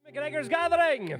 MacGregor's gathering.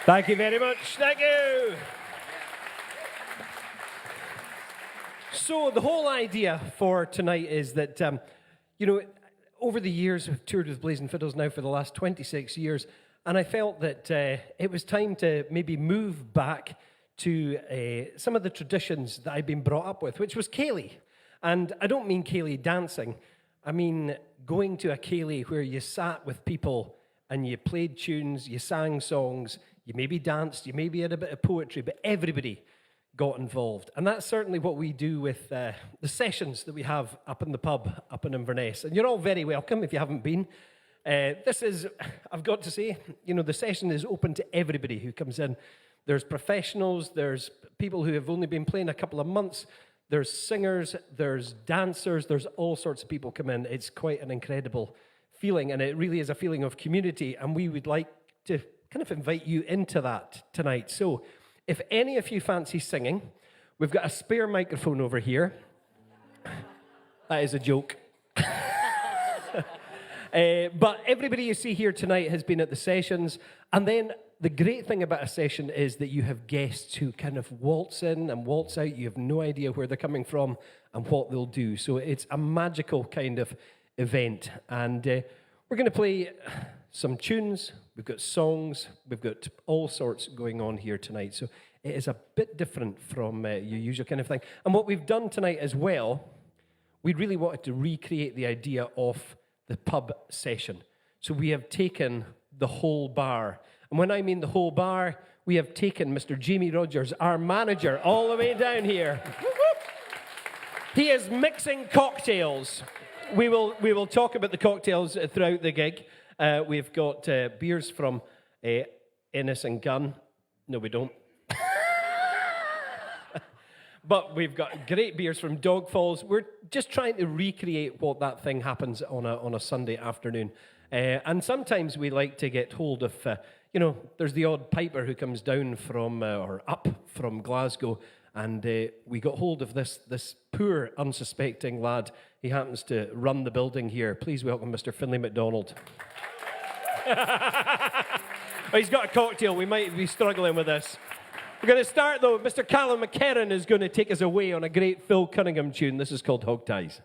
Thank you very much. Thank you. So the whole idea for tonight is that, over the years, I've toured with Blazing Fiddles now for the last 26 years, and I felt that it was time to maybe move back to some of the traditions that I've been brought up with, which was ceilidh. And I don't mean ceilidh dancing. I mean going to a ceilidh where you sat with people and you played tunes, you sang songs, you maybe danced, you maybe had a bit of poetry, but everybody got involved. And that's certainly what we do with the sessions that we have up in the pub up in Inverness. And you're all very welcome if you haven't been. This is, I've got to say, the session is open to everybody who comes in. There's professionals, there's people who have only been playing a couple of months, there's singers, there's dancers, there's all sorts of people come in. It's quite an incredible feeling, and it really is a feeling of community, and we would like to kind of invite you into that tonight. So if any of you fancy singing, we've got a spare microphone over here. That is a joke. But everybody you see here tonight has been at the sessions, and then the great thing about a session is that you have guests who kind of waltz in and waltz out. You have no idea where they're coming from and what they'll do. So it's a magical kind of event, and we're going to play some tunes. We've got songs, we've got all sorts going on here tonight, so it is a bit different from your usual kind of thing. And what we've done tonight as well, we really wanted to recreate the idea of the pub session. So we have taken the whole bar, and when I mean the whole bar, we have taken Mr. Jamie Rogers, our manager, all the way down here. He is mixing cocktails. We will talk about the cocktails throughout the gig. We've got beers from Ennis and Gunn. No, we don't. But we've got great beers from Dog Falls. We're just trying to recreate what that thing happens on a Sunday afternoon. And sometimes we like to get hold of, there's the odd piper who comes down from, or up from Glasgow, and we got hold of this poor, unsuspecting lad. He happens to run the building here. Please welcome Mr. Finlay MacDonald. Oh, he's got a cocktail. We might be struggling with this. We're going to start, though. Mr. Callum McCarran is going to take us away on a great Phil Cunningham tune. This is called Hog Ties.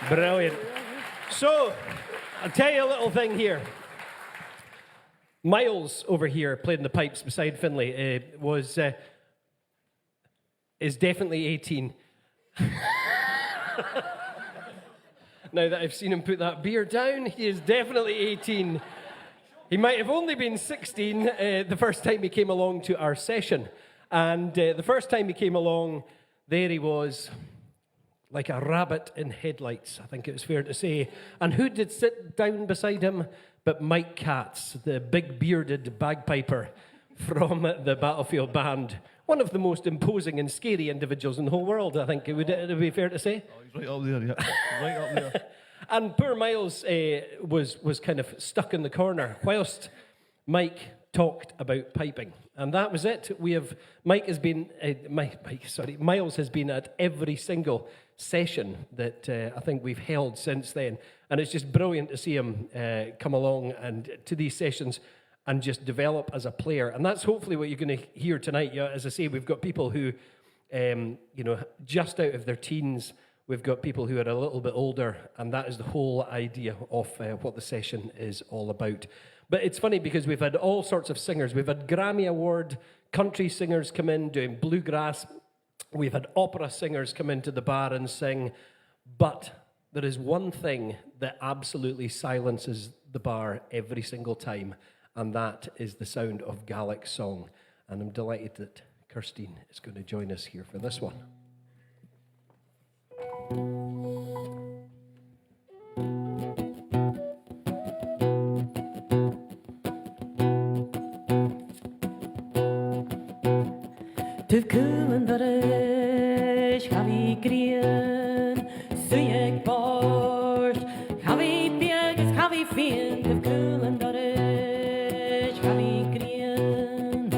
Brilliant. So, I'll tell you a little thing here. Miles over here, playing the pipes beside Finlay, is definitely 18. Now that I've seen him put that beer down, he is definitely 18. He might have only been 16 the first time he came along to our session. And the first time he came along, there he was, like a rabbit in headlights, I think it was fair to say. And who did sit down beside him but Mike Katz, the big bearded bagpiper from the Battlefield Band. One of the most imposing and scary individuals in the whole world, I think. Would it be fair to say? Oh, he's right up there, yeah. Right up there. And poor Miles was kind of stuck in the corner whilst Mike talked about piping. And that was it. Miles has been at every single session that I think we've held since then. And it's just brilliant to see him come along and to these sessions and just develop as a player. And that's hopefully what you're going to hear tonight. Yeah, as I say, we've got people who, just out of their teens. We've got people who are a little bit older, and that is the whole idea of what the session is all about. But it's funny because we've had all sorts of singers. We've had Grammy Award country singers come in doing bluegrass. We've had opera singers come into the bar and sing. But there is one thing that absolutely silences the bar every single time, and that is the sound of Gaelic song. And I'm delighted that Kirsteen is going to join us here for this one. De kulendares ga vi grien, sujek bort, ga vi bjeges, ga vi fin. De kulendares ga vi grien,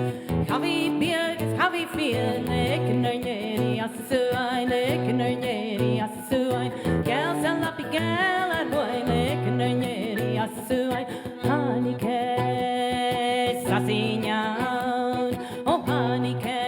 ga vi bjeges, ga vi fin. Ekner neri asuain, ekner neri asuain. Gal salapi gal adwain, ekner neri asuain. Hanike sasinyan, oh hanike.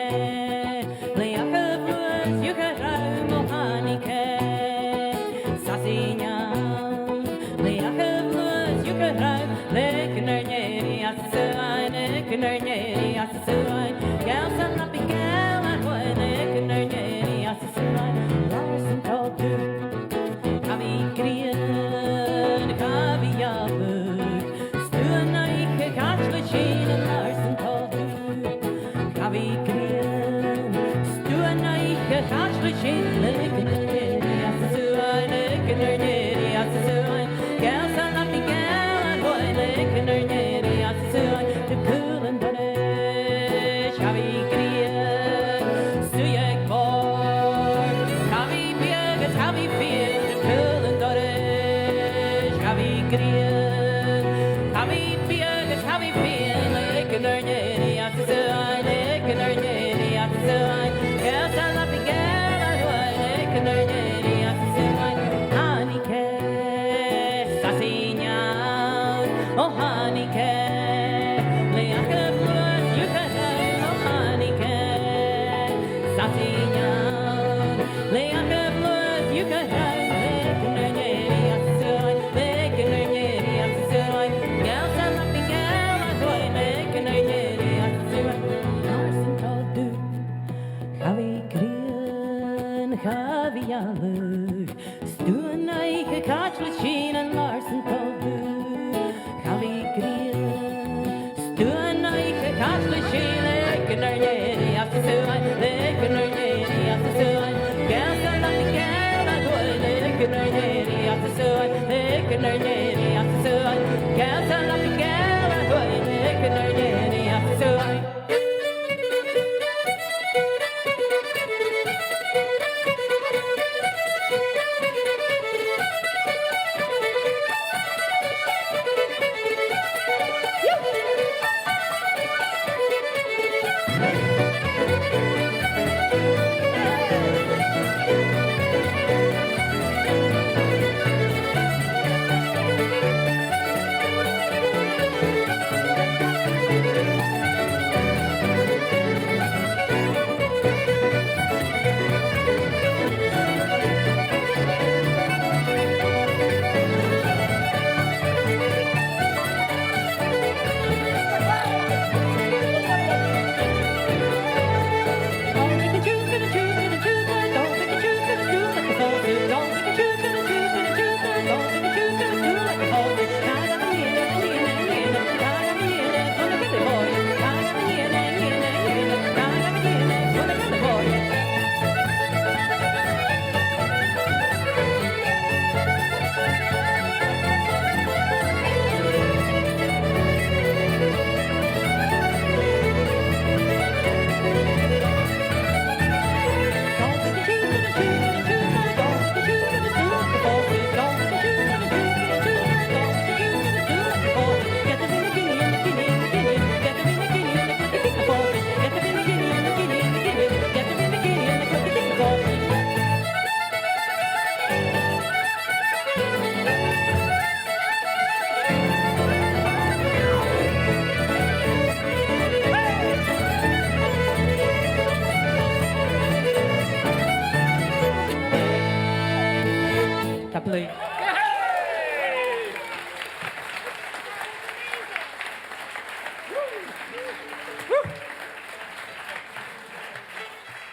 Happily.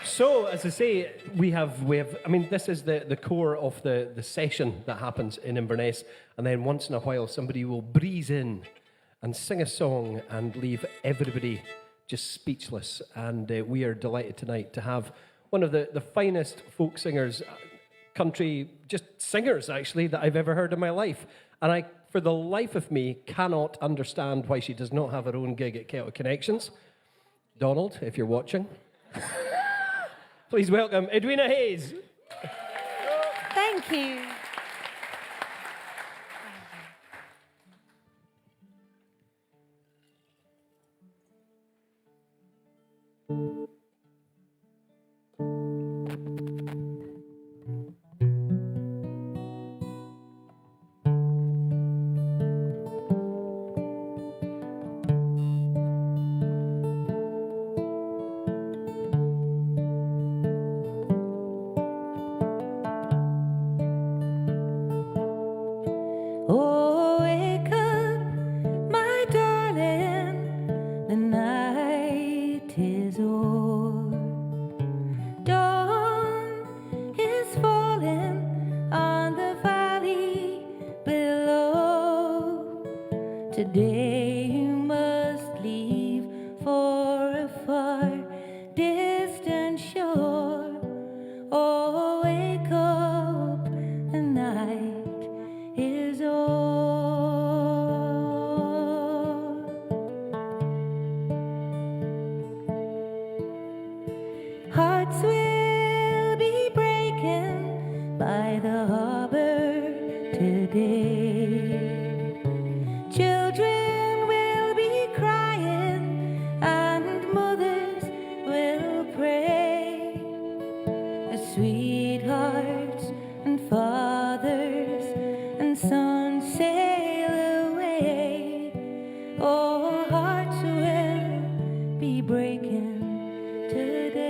So, as I say, we have. I mean, this is the core of the session that happens in Inverness, and then once in a while, somebody will breeze in and sing a song and leave everybody just speechless. And we are delighted tonight to have one of the finest folk singers, country, just singers actually, that I've ever heard in my life. And I, for the life of me, cannot understand why she does not have her own gig at Celtic Connections. Donald, if you're watching. Please welcome Edwina Hayes. Thank you. Oh, wake up, my darling, the night is o'er. Dawn is falling on the valley below. Today you must leave for a far distant shore. Oh, wake up, the night is o'er. Hearts will be breaking by the harbor today. Children will be crying and mothers will pray. As sweethearts and fathers and sons sail away, oh, hearts will be breaking today.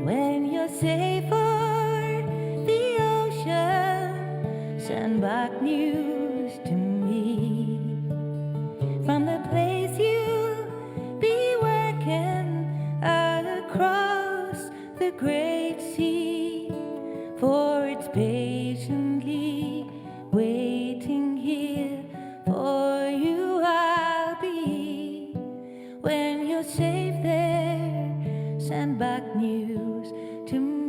When you're safe o'er the ocean, send back news to me from the place you'll be working across the great sea, for it's patiently waiting here for you. I'll be when you're safe there. Send back news to me.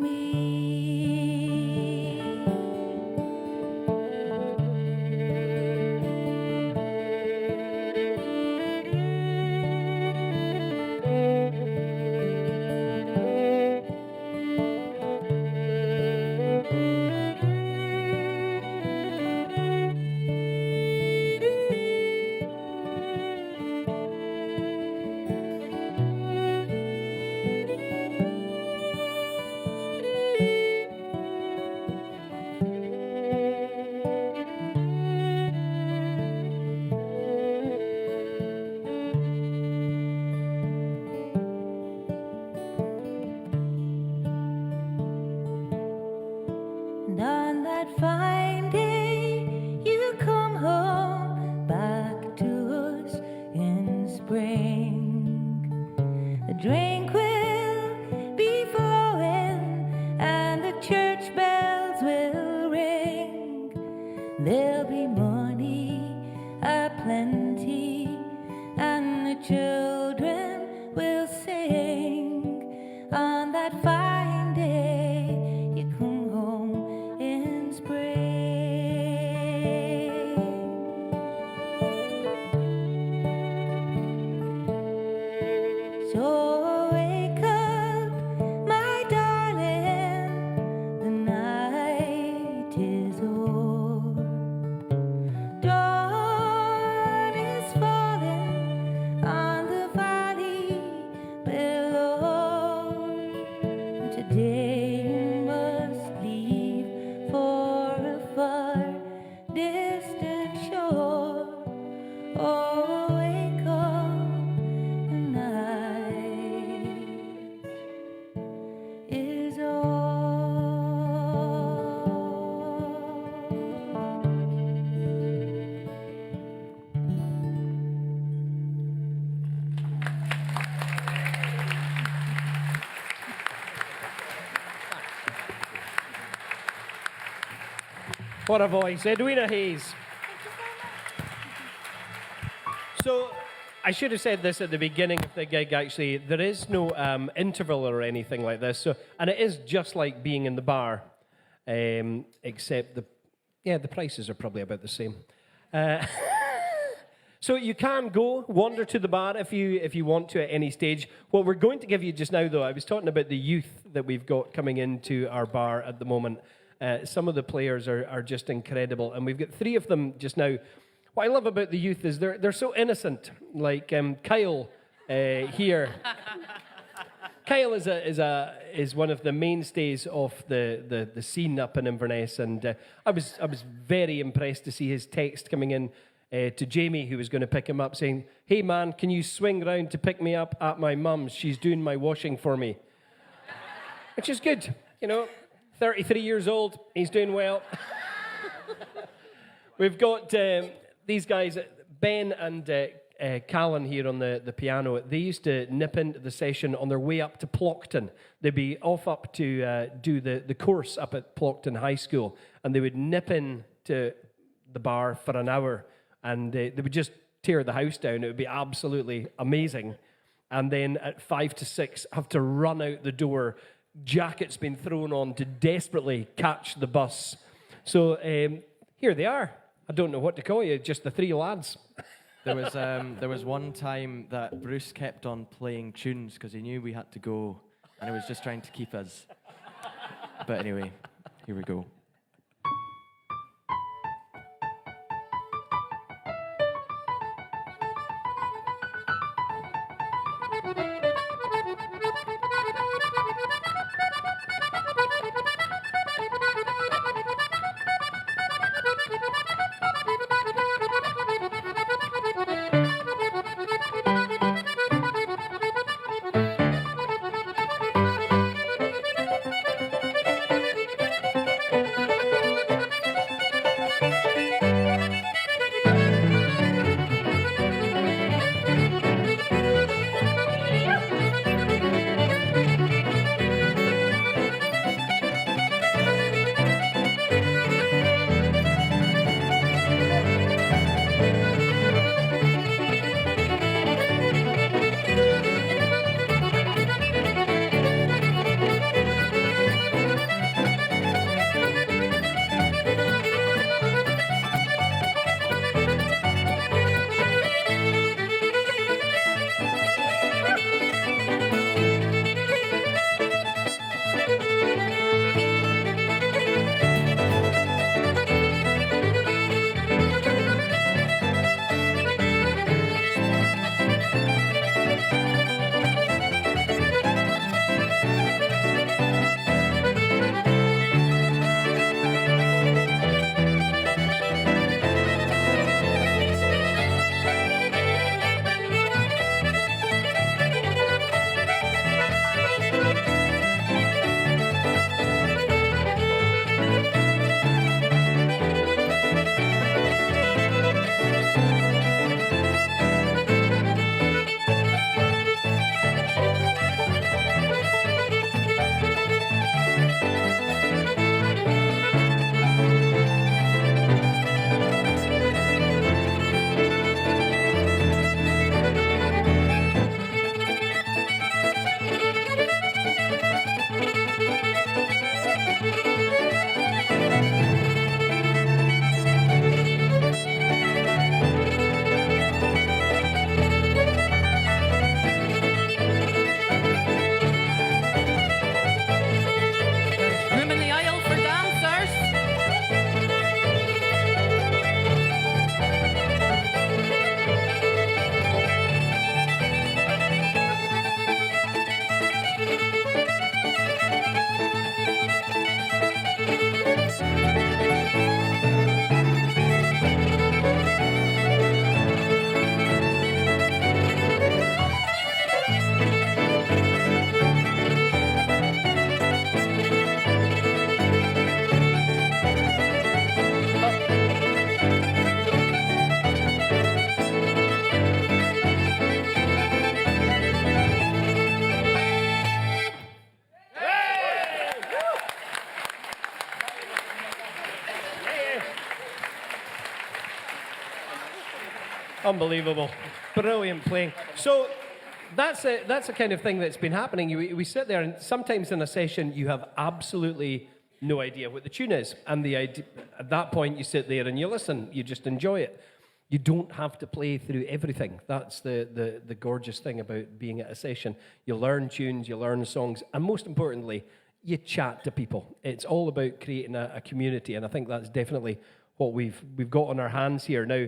And on that fine day, you come home back to us in spring. The drink will be flowing and the church bells will ring. There'll be money aplenty and the children will sing. On that fine day, you come home in spring. So wake up, my darling, the night is o'er. Dawn is falling on the valley below. Today you must leave for a far distant shore. Oh, wake up, the night What a voice. Edwina Hayes. So, I should have said this at the beginning of the gig, actually. There is no interval or anything like this. So, and it is just like being in the bar, except the prices are probably about the same. So you can go, wander to the bar if you want to at any stage. What we're going to give you just now, though, I was talking about the youth that we've got coming into our bar at the moment. Some of the players are just incredible, and we've got 3 of them just now. What I love about the youth is they're so innocent, like Kyle here. Kyle is one of the mainstays of the scene up in Inverness, and I was very impressed to see his text coming in to Jamie, who was going to pick him up, saying, "Hey man, can you swing round to pick me up at my mum's? She's doing my washing for me." Which is good, 33 years old, he's doing well. We've got these guys, Ben and Callan here on the piano. They used to nip into the session on their way up to Plockton. They'd be off up to do the course up at Plockton High School, and they would nip in to the bar for an hour, and they would just tear the house down. It would be absolutely amazing. And then at 5 to 6, have to run out the door, jackets been thrown on to desperately catch the bus. So here they are. I don't know what to call you, just the 3 lads. There was one time that Bruce kept on playing tunes because he knew we had to go, and he was just trying to keep us. But anyway, here we go. Unbelievable. Brilliant playing. So that's a kind of thing that's been happening. We sit there, and sometimes in a session, you have absolutely no idea what the tune is. And at that point, you sit there and you listen. You just enjoy it. You don't have to play through everything. That's the gorgeous thing about being at a session. You learn tunes, you learn songs, and most importantly, you chat to people. It's all about creating a community, and I think that's definitely what we've got on our hands here. Now,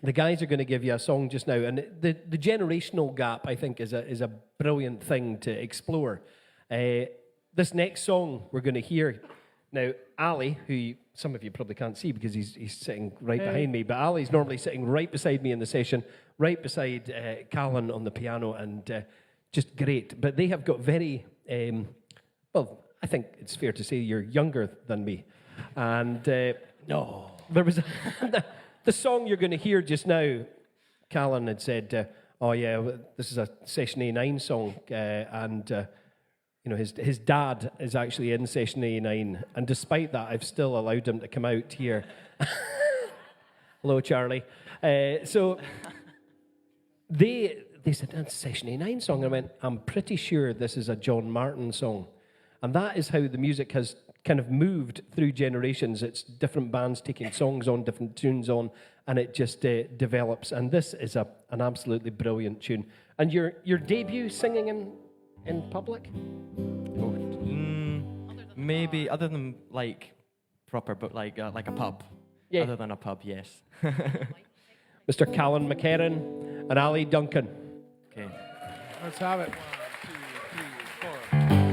the guys are going to give you a song just now, and the generational gap, I think, is a brilliant thing to explore. This next song we're going to hear, now, Ali, who some of you probably can't see because he's sitting right behind me, but Ali's normally sitting right beside me in the session, right beside Callan on the piano, and just great. But they have got very, well, I think it's fair to say you're younger than me. And no, there was the song you're going to hear just now. Callan had said, "Oh yeah, this is a Session A9 song," and you know his dad is actually in Session A9, and despite that, I've still allowed him to come out here. Hello, Charlie. So they said, "That's a Session A9 song," and I went, "I'm pretty sure this is a John Martin song," and that is how the music has kind of moved through generations. It's different bands taking songs on, different tunes on, and it just develops. And this is an absolutely brilliant tune. And your debut singing in public? Oh, maybe other than like proper, but like a pub. Yeah. Other than a pub, yes. Mr. Callan McCarran and Ali Duncan. Okay. Let's have it. 1, 2, 3, 4.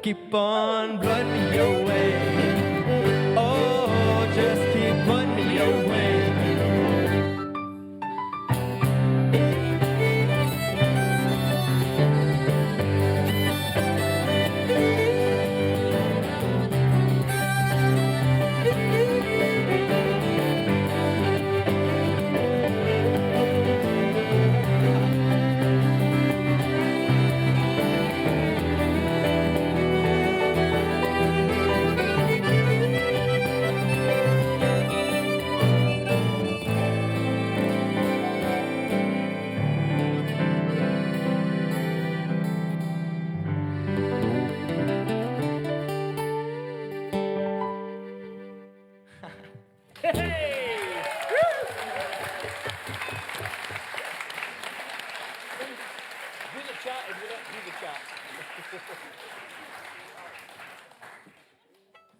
keep on blowing me away. Oh, just keep blowing me away.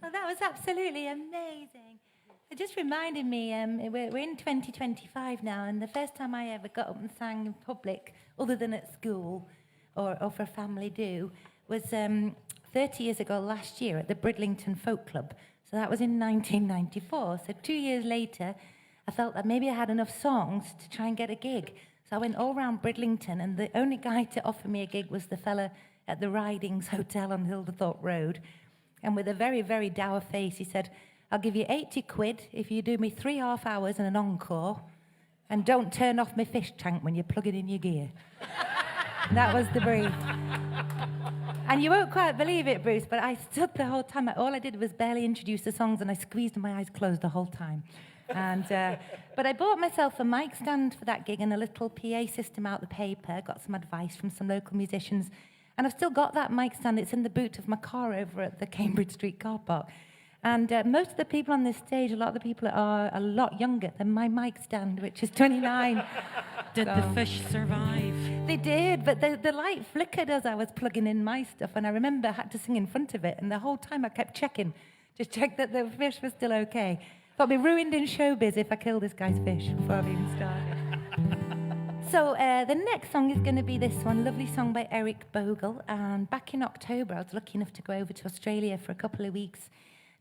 Well, that was absolutely amazing. It just reminded me, we're in 2025 now, and the first time I ever got up and sang in public, other than at school or for a family do, was 30 years ago last year at the Bridlington Folk Club. So that was in 1994. So 2 years later, I felt that maybe I had enough songs to try and get a gig. So I went all around Bridlington, and the only guy to offer me a gig was the fella at the Ridings Hotel on Hilderthorpe Road. And with a very, very dour face, he said, I'll give you 80 quid if you do me 3.5 hours and an encore, and don't turn off my fish tank when you plug it in your gear. That was the brief. And you won't quite believe it, Bruce, but I stood the whole time. All I did was barely introduce the songs, and I squeezed my eyes closed the whole time. And but I bought myself a mic stand for that gig and a little PA system out the paper, got some advice from some local musicians, and I've still got that mic stand. It's in the boot of my car over at the Cambridge Street car park. And most of the people on this stage, a lot of the people are a lot younger than my mic stand, which is 29. Did the fish survive? They did, but the light flickered as I was plugging in my stuff, and I remember I had to sing in front of it, and the whole time I kept checking, just check that the fish was still okay. Thought I'd be ruined in showbiz if I killed this guy's fish before I've even started. So the next song is going to be this one, lovely song by Eric Bogle, and back in October I was lucky enough to go over to Australia for a couple of weeks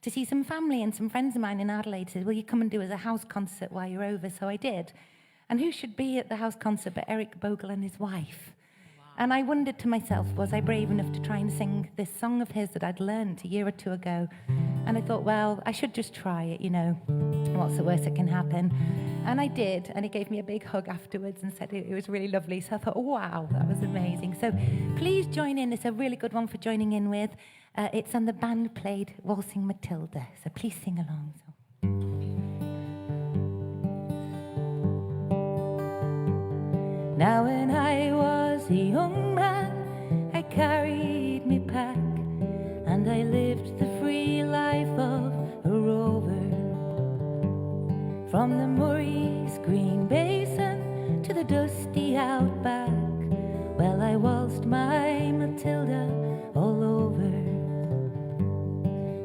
to see some family, and some friends of mine in Adelaide said, will you come and do us a house concert while you're over? So I did. And who should be at the house concert but Eric Bogle and his wife? Wow. And I wondered to myself, was I brave enough to try and sing this song of his that I'd learned a year or two ago? And I thought, well, I should just try it, you know. What's the worst that can happen? And I did, and he gave me a big hug afterwards and said it was really lovely. So I thought, oh, wow, that was amazing. So please join in. It's a really good one for joining in with. It's on the band played Waltzing Matilda, so please sing along. Now when I was a young man, I carried me pack, and I lived the free life of a rover. From the Murray's green basin to the dusty outback, well, I waltzed my Matilda all over.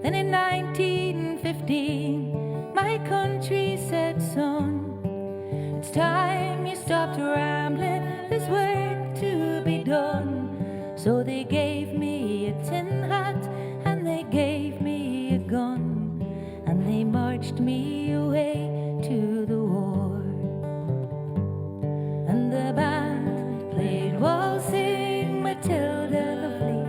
Then in 1915, my country said, son, it's time you stopped rambling, there's work to be done. So they gave me a tin hat, and they gave me a gun, and they marched me away to the war. And the band played Waltzing Matilda lovely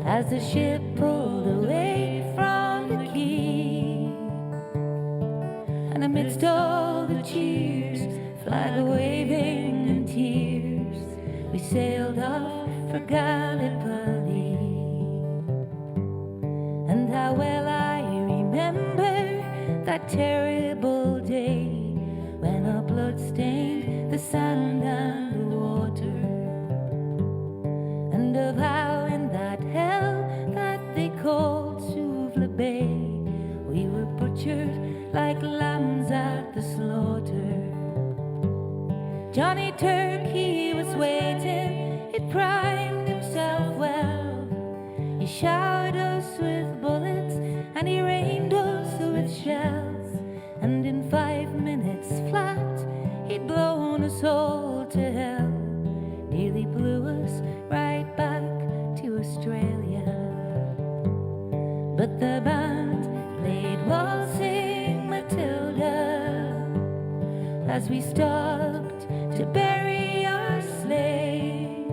as the ship pulled away from the quay. And amidst all the cheers, flag waving and tears, we sailed off for Gallipoli. And how well I remember that terrible day when our blood stained the sand and the water, and of how in that hell that they called Suvla Bay we were butchered like lambs at the slaughter. Johnny Turkey was waiting, he'd primed himself well. He showered us with bullets and he rained us with shells, and in 5 minutes flat he'd blown us all to hell. Nearly blew us right back to Australia. But the band played Waltzing Matilda as we stopped to bury our slain.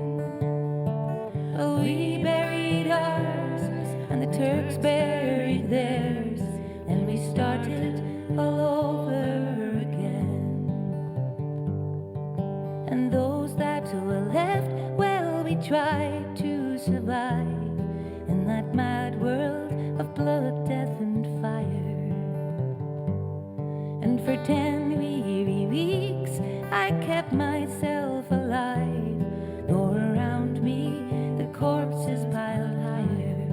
Oh, we buried ours, and the Turks buried theirs, and we started all over again. And those that were left, well, we tried to survive in that mad world of blood, death, and fire. And for 10 weary weeks I kept myself alive, nor around me the corpses piled higher.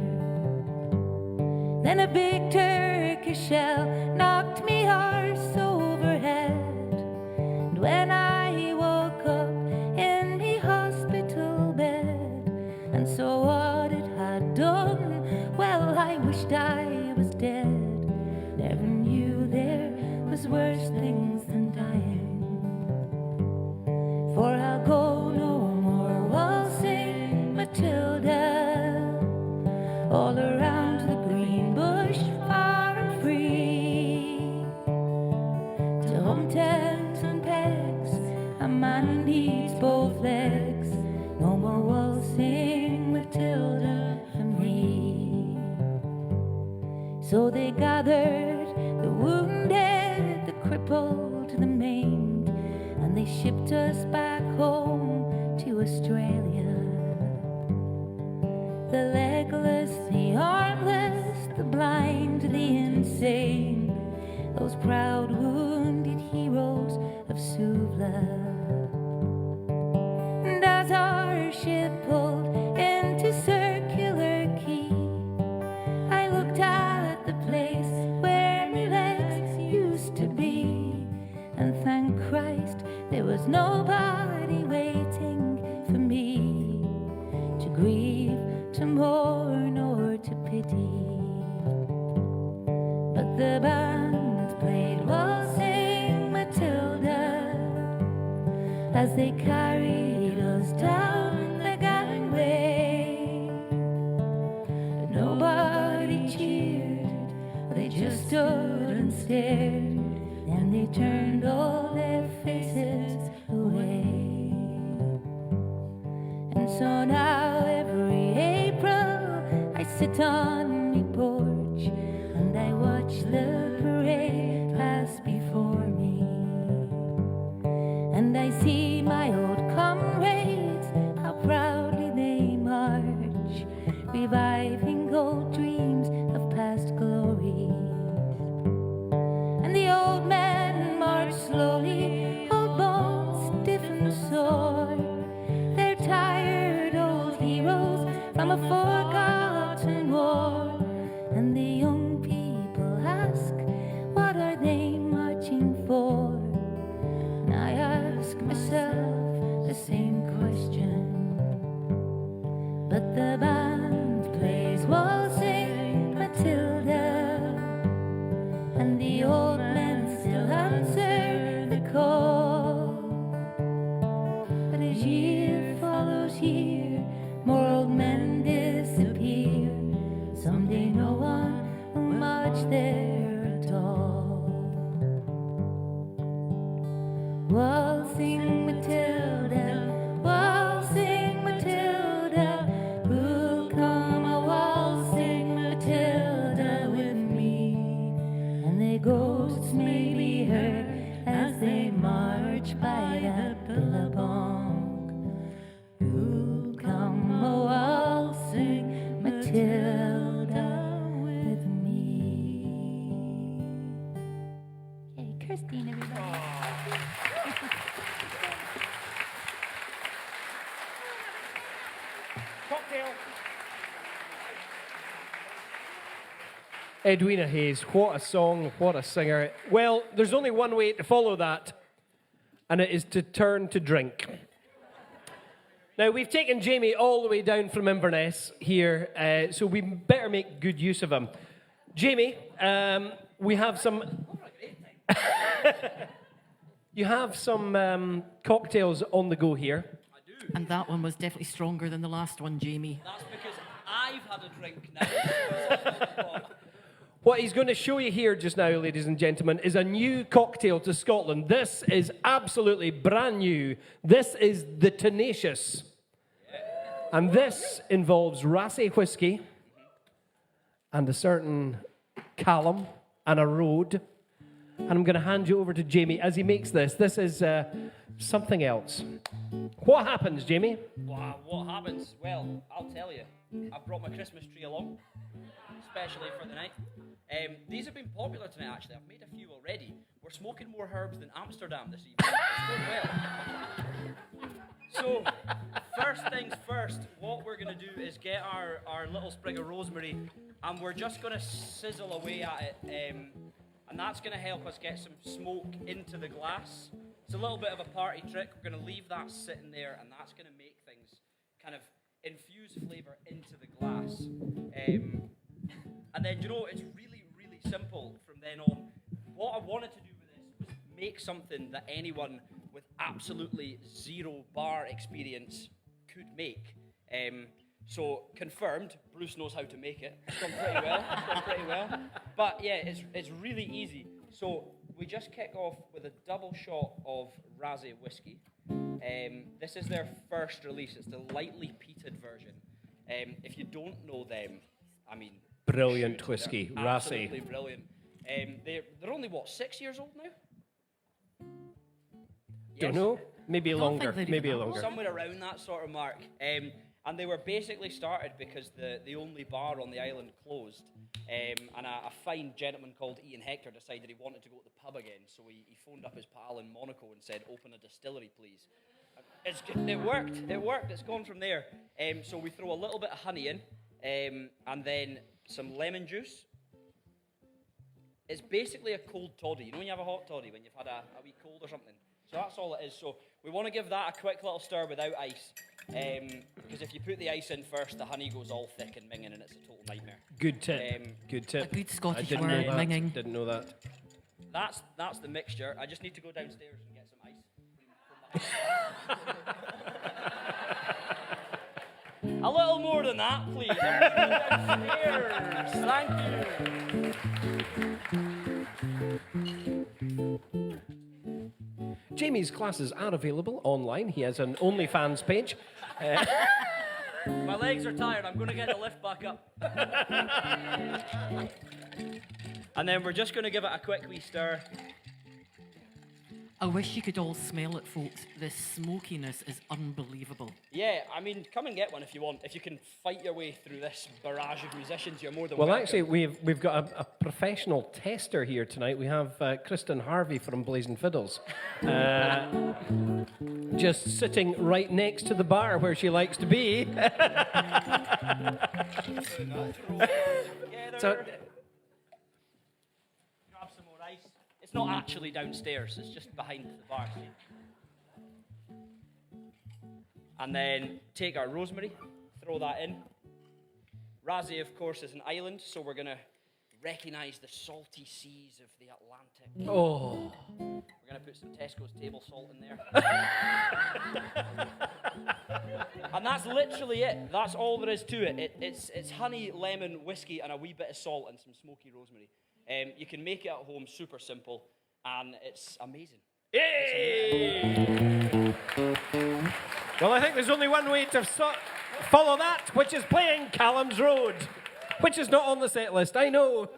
Then a big Turkish shell knocked me arse overhead, and when I woke up in me hospital bed and saw what it had done, well, I wished I was dead. Never knew there was worse things than dying. For I'll go no more waltzing Matilda all around the green bush, far and free. To home tents and pegs, a man needs both legs. No more waltzing Matilda for me. So they gathered the wounded, the crippled, the maimed, and they shipped us back home to Australia. The legless, the armless, the blind, the insane, those proud wounded heroes of Suvla. And as our ship pulled into Circular Quay, I looked at the place where my legs used to be, and thank Christ there was nobody waiting for me to grieve, to mourn, or to pity. But the band played Waltzing Matilda as they carried us down the gangway. But nobody cheered, they just stood and stared, and they turned all their faces away. And so now every April I sit on my porch and I watch the parade pass before me, and I see my old comrades, how proudly they march, reviving old dreams of past glories. And the old men march slowly, old bones stiff and sore. They're tired old heroes from a forgotten war. And the young people ask, what are they marching for? And I ask myself the same question. But the band plays Waltzing Matilda, and the old men still answer the call. But as year follows year, more old men disappear. Someday no one will march there at all. Waltzing Matilda, waltzing Matilda, who'll come a waltzing Matilda with me? And their ghosts may be heard as they march by the billabong. Who'll come a waltzing Matilda with me? Hey, Kirsteen, everybody. Cocktail. Edwina Hayes, what a song, what a singer. Well, there's only one way to follow that, and it is to turn to drink. Now, we've taken Jamie all the way down from Inverness here, so we better make good use of him. Jamie, we have some... You have some cocktails on the go here. And that one was definitely stronger than the last one, Jamie. That's because I've had a drink now. What he's going to show you here just now, ladies and gentlemen, is a new cocktail to Scotland. This is absolutely brand new. This is the Tenacious. And this involves Rassay whiskey and a certain Callum and a road. And I'm going to hand you over to Jamie as he makes this. This is something else. What happens, Jamie? Wow, what happens? Well, I'll tell you. I've brought my Christmas tree along, especially for the night. These have been popular tonight, actually. I've made a few already. We're smoking more herbs than Amsterdam this evening. It's going well. So, first things first, what we're going to do is get our little sprig of rosemary, and we're just going to sizzle away at it. And that's going to help us get some smoke into the glass. It's a little bit of a party trick. We're going to leave that sitting there, and that's going to make things kind of infuse flavour into the glass. And then, it's really, really simple from then on. What I wanted to do with this was make something that anyone with absolutely zero bar experience could make. So, confirmed, Bruce knows how to make it. It's gone pretty well. But yeah, it's really easy. So, we just kick off with a double shot of Rassay whiskey. This is their first release. It's the lightly peated version. If you don't know them, I mean... Brilliant whiskey, Rassay. Absolutely brilliant. They're only, 6 years old now? Don't know. Maybe longer. think they'd Maybe even longer. Somewhere around that sort of mark. And they were basically started because the only bar on the island closed. And a fine gentleman called Ian Hector decided he wanted to go to the pub again. So he phoned up his pal in Monaco and said, open a distillery, please. It worked. It's gone from there. So we throw a little bit of honey in, and then some lemon juice. It's basically a cold toddy. You know when you have a hot toddy, when you've had a wee cold or something? So that's all it is. So we want to give that a quick little stir without ice. Because if you put the ice in first, the honey goes all thick and minging, and it's a total nightmare. Good tip. Good tip. A good Scottish I didn't word, know that. minging. Didn't know that. That's the mixture. I just need to go downstairs and get some ice. A little more than that, please. Downstairs. Thank you. Jamie's classes are available online. He has an OnlyFans page. My legs are tired. I'm going to get the lift back up. And then we're just going to give it a quick wee stir. I wish you could all smell it, folks. The smokiness is unbelievable. Yeah, I mean, come and get one if you want. If you can fight your way through this barrage of musicians, you're more than Well, welcome. actually, we've got a professional tester here tonight. We have Kirsteen Harvey from Blazing Fiddles, just sitting right next to the bar where she likes to be. So, Grab some more ice. It's not actually downstairs, it's just behind the bar. And then take our rosemary, throw that in. Rassay, of course, is an island, so we're going to recognise the salty seas of the Atlantic. oh, We're going to put some Tesco's table salt in there. And that's literally it. That's all there is to it. It's honey, lemon, whiskey, and a wee bit of salt and some smoky rosemary. You can make it at home, super simple, and it's amazing. Yay! Well, I think there's only one way to follow that, which is playing Callum's Road, which is not on the set list, I know.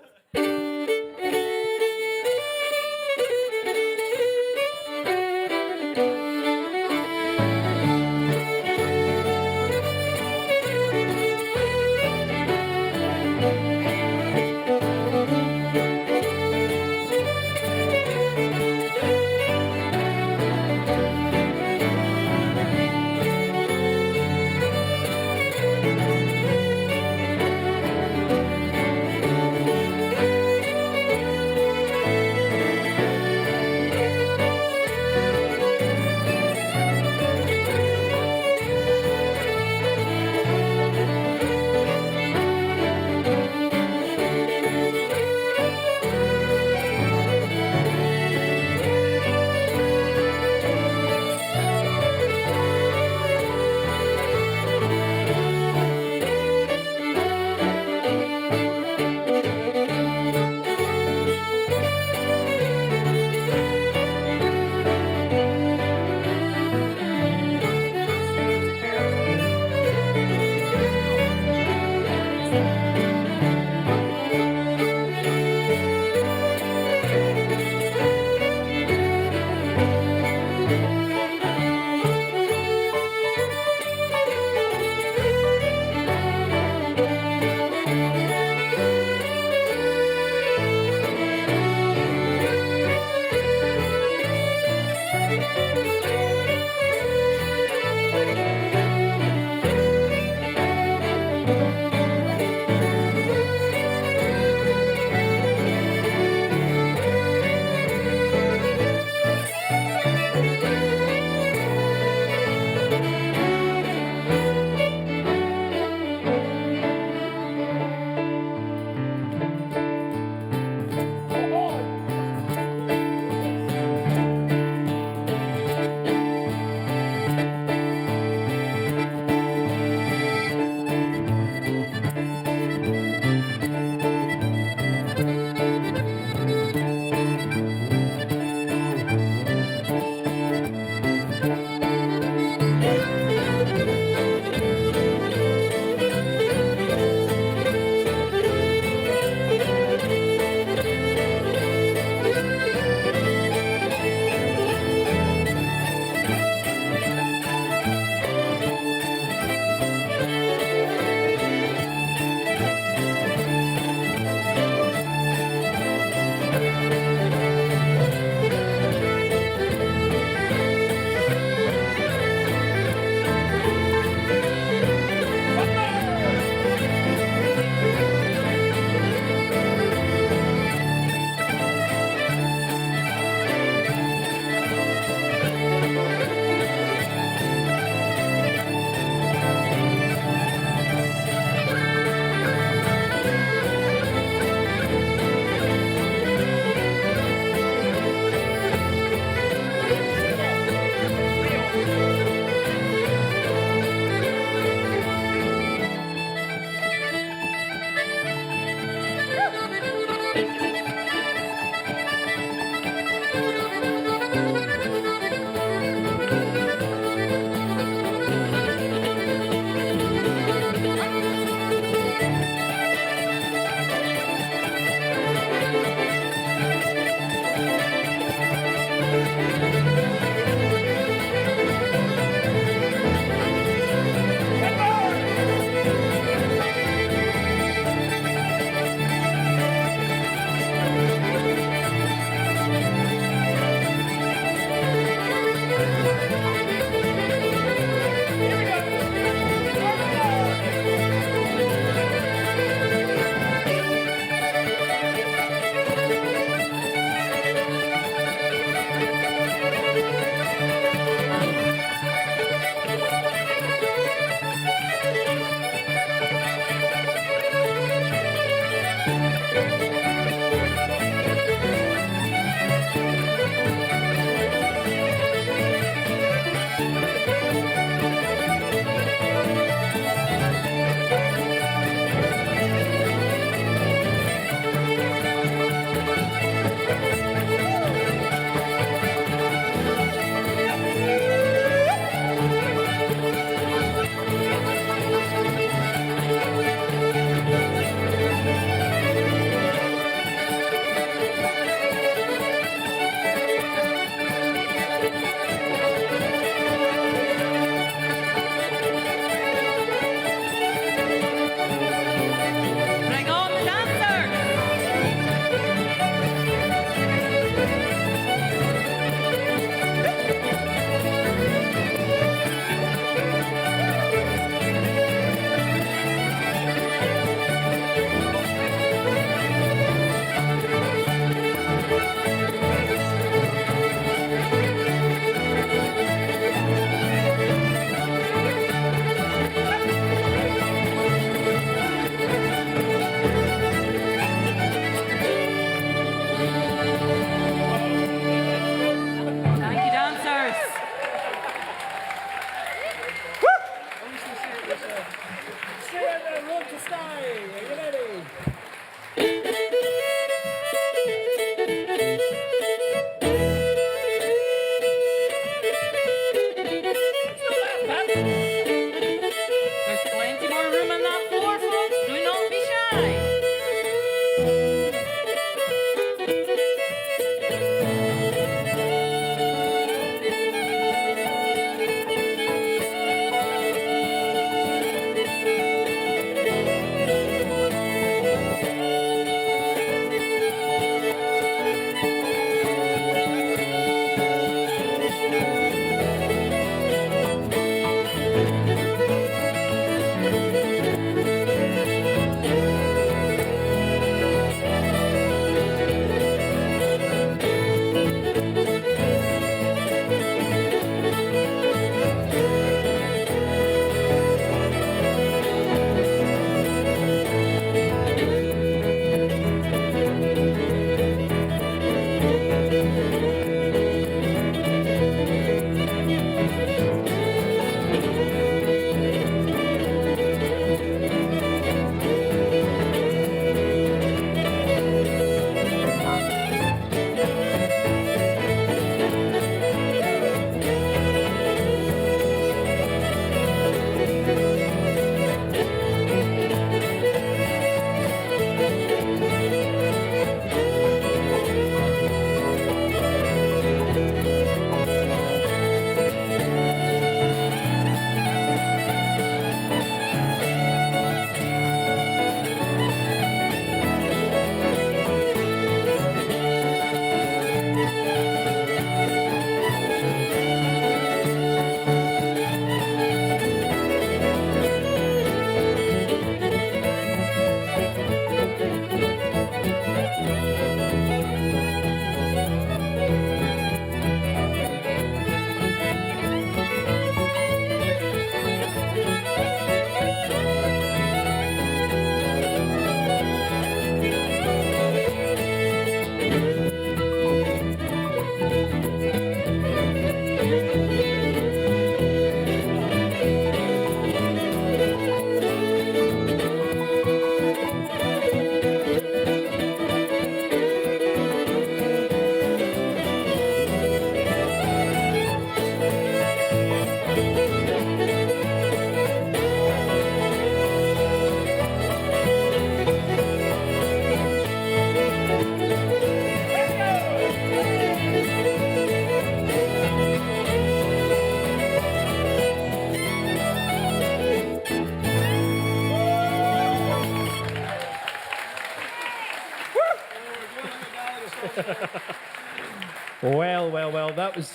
Well, that was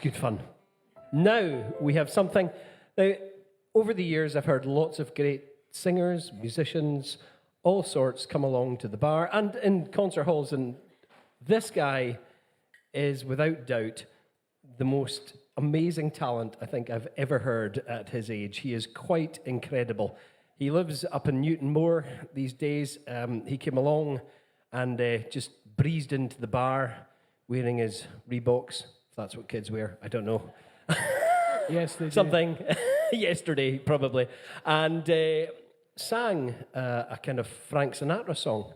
good fun. Now we have something. Now, over the years, I've heard lots of great singers, musicians, all sorts come along to the bar and in concert halls, and this guy is without doubt the most amazing talent I think I've ever heard at his age. He is quite incredible. He lives up in Newton Moor these days. He came along and just breezed into the bar wearing his Reeboks, if that's what kids wear, I don't know. Yes, they do. Something yesterday, probably, and sang a kind of Frank Sinatra song.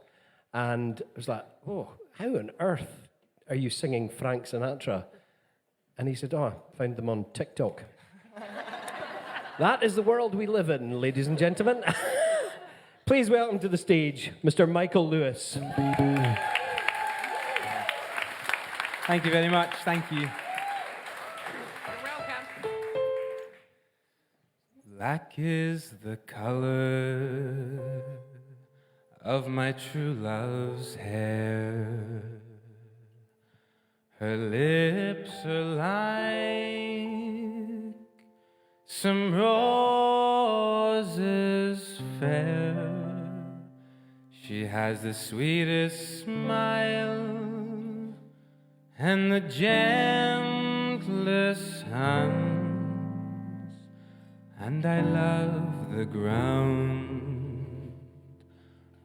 And I was like, oh, how on earth are you singing Frank Sinatra? And he said, oh, I found them on TikTok. That is the world we live in, ladies and gentlemen. Please welcome to the stage, Mr. Michael Lewis. Thank you very much. Thank you. Black is the color of my true love's hair. Her lips are like some roses fair. She has the sweetest smile and the gentlest hands. And I love the ground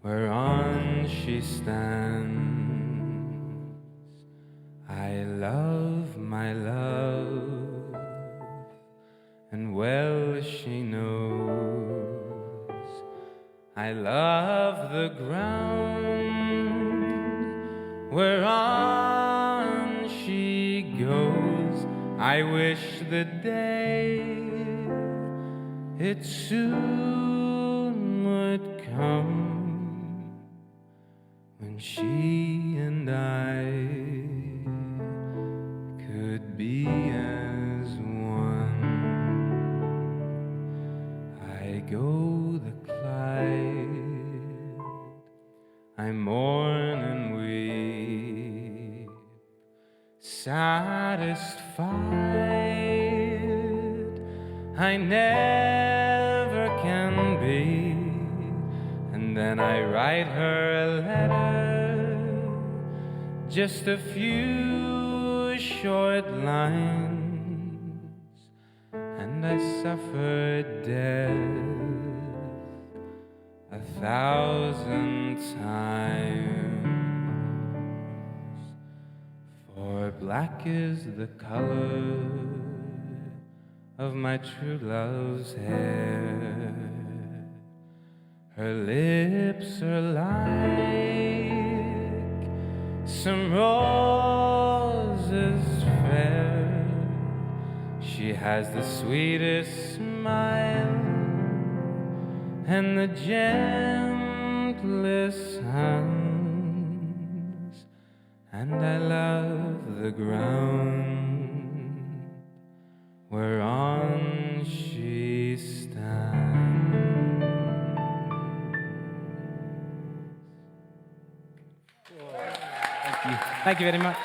whereon she stands. I love my love, and well she knows. I love the ground whereon she goes. I wish the day it soon would come when she and I could be as one. I go the Clyde, I mourn and weep, satisfied I never can be. And then I write her a letter, just a few short lines, and I suffer death 1,000 times. For black is the color of my true love's hair. Her lips are like some roses fair. She has the sweetest smile and the gentlest hands. And I love the ground whereon she stands. Thank you. Thank you very much.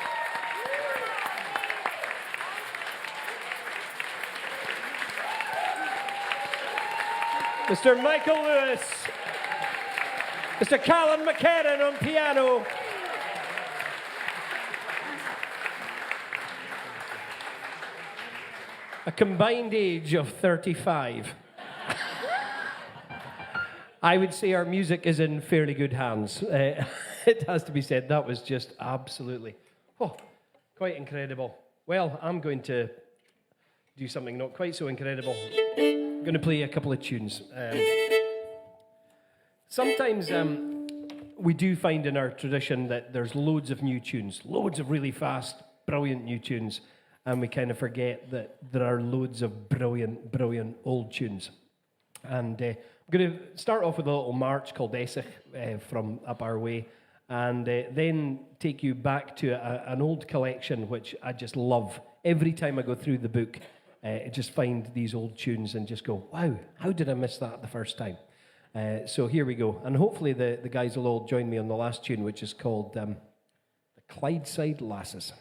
Mr. Michael Lewis. Mr. Callum McKerran on piano. A combined age of 35. I would say our music is in fairly good hands. It has to be said, that was just absolutely, quite incredible. Well, I'm going to do something not quite so incredible. I'm going to play a couple of tunes. Sometimes we do find in our tradition that there's loads of new tunes, loads of really fast, brilliant new tunes, and we kind of forget that there are loads of brilliant, brilliant old tunes. And I'm going to start off with a little march called Essex from up our way, and then take you back to an old collection which I just love. Every time I go through the book, I just find these old tunes and just go, wow, how did I miss that the first time? So here we go. And hopefully the guys will all join me on the last tune, which is called the Clydeside Lasses.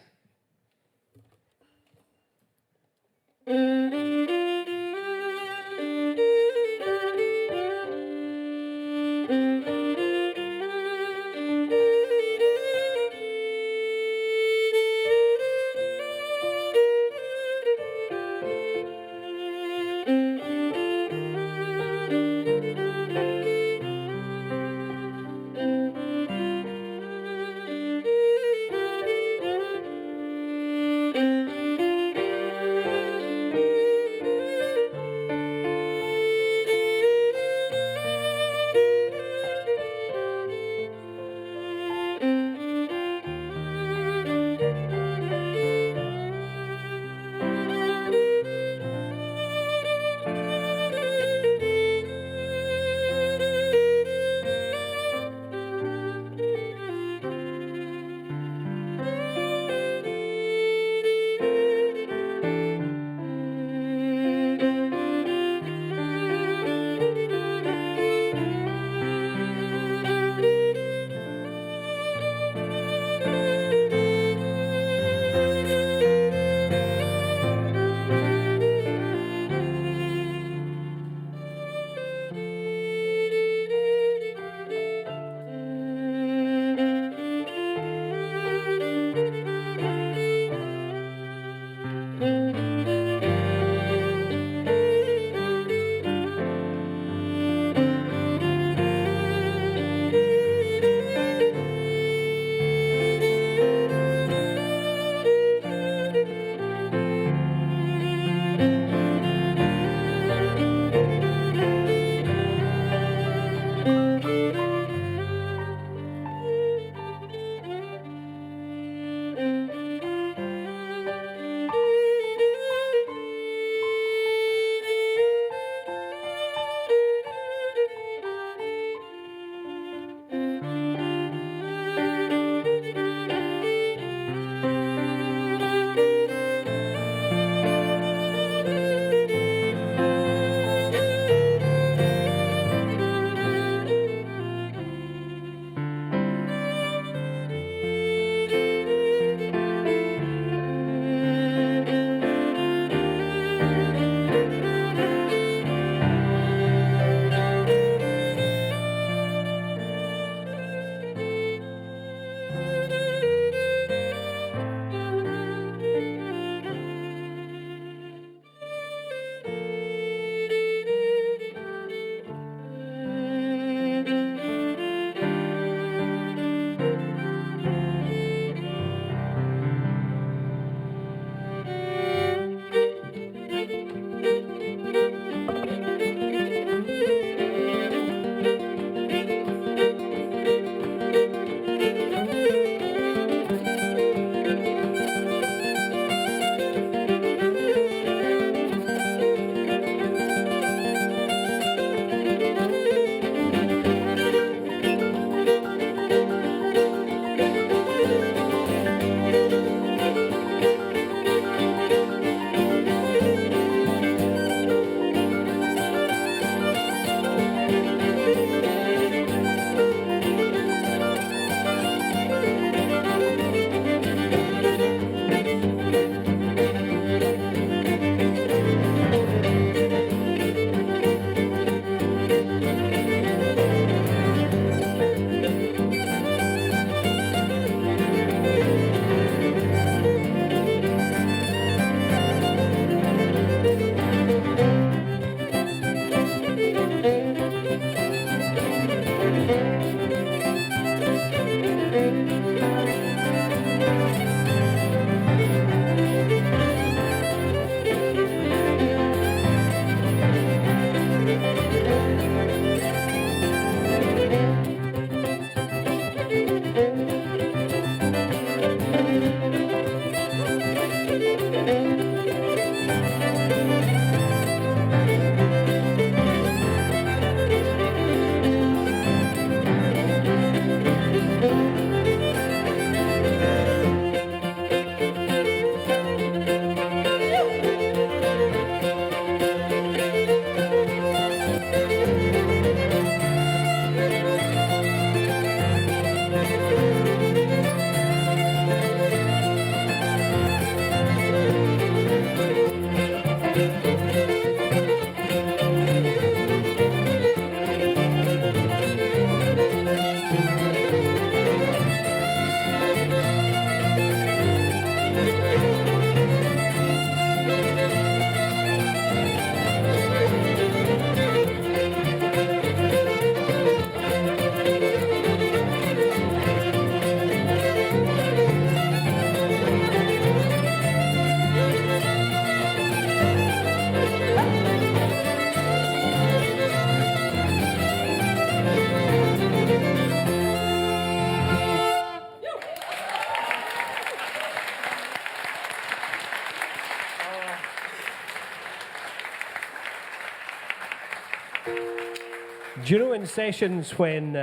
Do you know in sessions when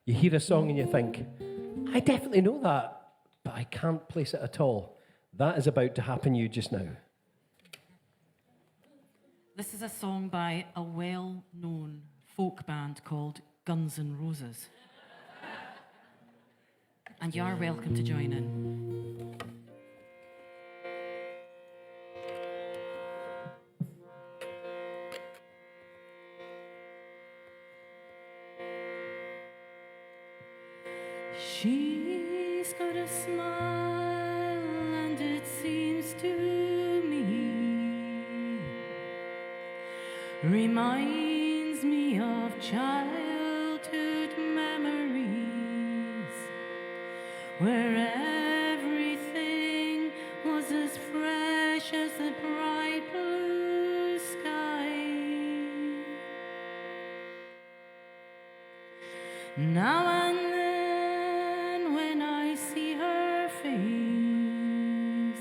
you hear a song and you think, I definitely know that, but I can't place it at all? That is about to happen to you just now. This is a song by a well-known folk band called Guns N' Roses. And you are welcome to join in. She's got a smile, and it seems to me reminds me of childhood memories where everything was as fresh as the bright blue sky. Now and then when I see her face,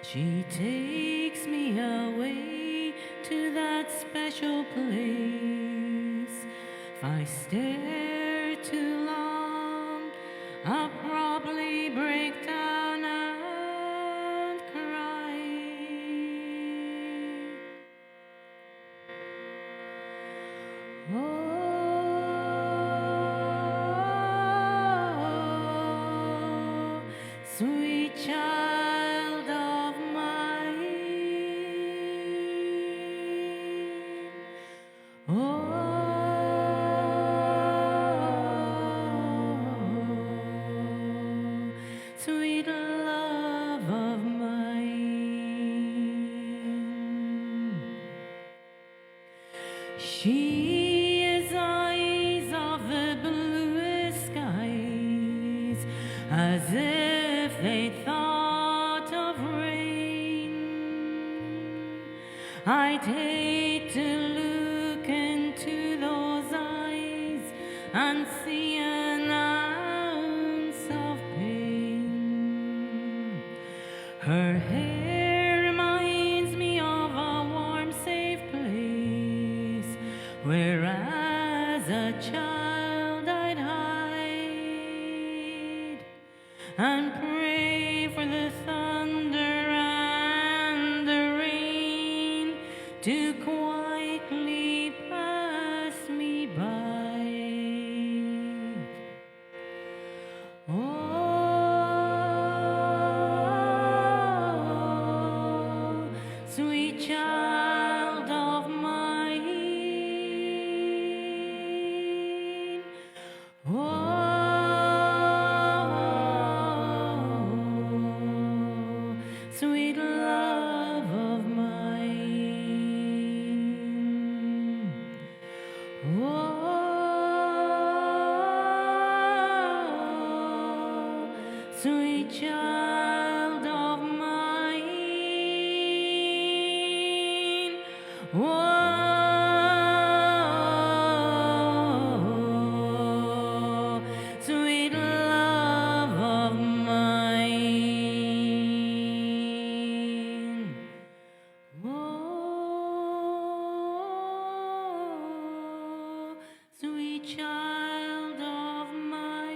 she takes me away to that special place. If I stare too long, I'll probably break down and cry. Oh, sweet child of mine. Oh, sweet love of mine. She is eyes of the bluest skies, as if they thought of rain. I'd hate to look into those eyes and see an ounce of pain. Her hair reminds me of a warm, safe place where as a child I'd hide and pray for the thunder and the rain to quietly pass me by. Oh, sweet child of mine. Oh, sweet love of mine. Oh, sweet child of mine. Oh, sweet love of mine. Oh, sweet child of mine.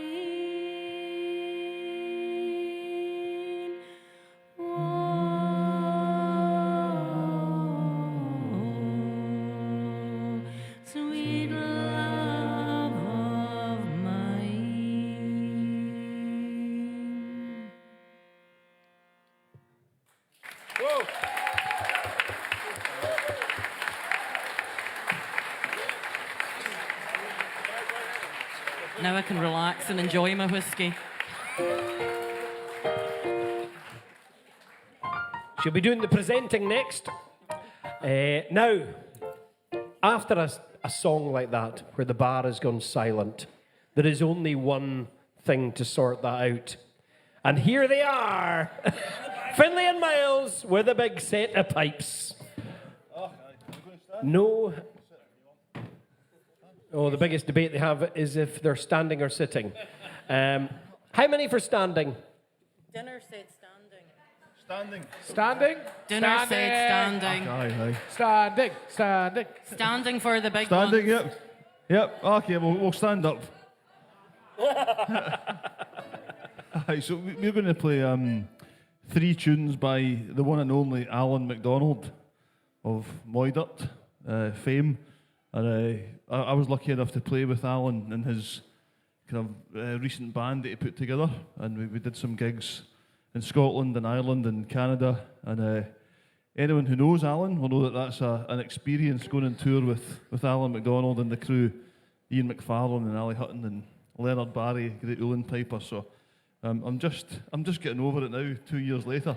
Oh, sweet love of mine. Now I can relax and enjoy my whiskey. She'll be doing the presenting next. Now, after a song like that, where the bar has gone silent, there is only one thing to sort that out. And here they are, Finlay and Miles with a big set of pipes. No. Oh, the biggest debate they have is if they're standing or sitting. How many for standing? Dinner said standing. Standing? Dinner said standing. Standing. Standing. Standing for the big Standing, ones. yep. Yep, okay, we'll stand up. Aye, so we're going to play 3 tunes by the one and only Alan MacDonald of Moydurt fame. And I was lucky enough to play with Alan in his kind of recent band that he put together. And we did some gigs in Scotland and Ireland and Canada. And anyone who knows Alan will know that that's an experience going on tour with Alan MacDonald and the crew, Ian McFarlane and Ali Hutton and Leonard Barry, great Ulan piper. So I'm just getting over it now, 2 years later.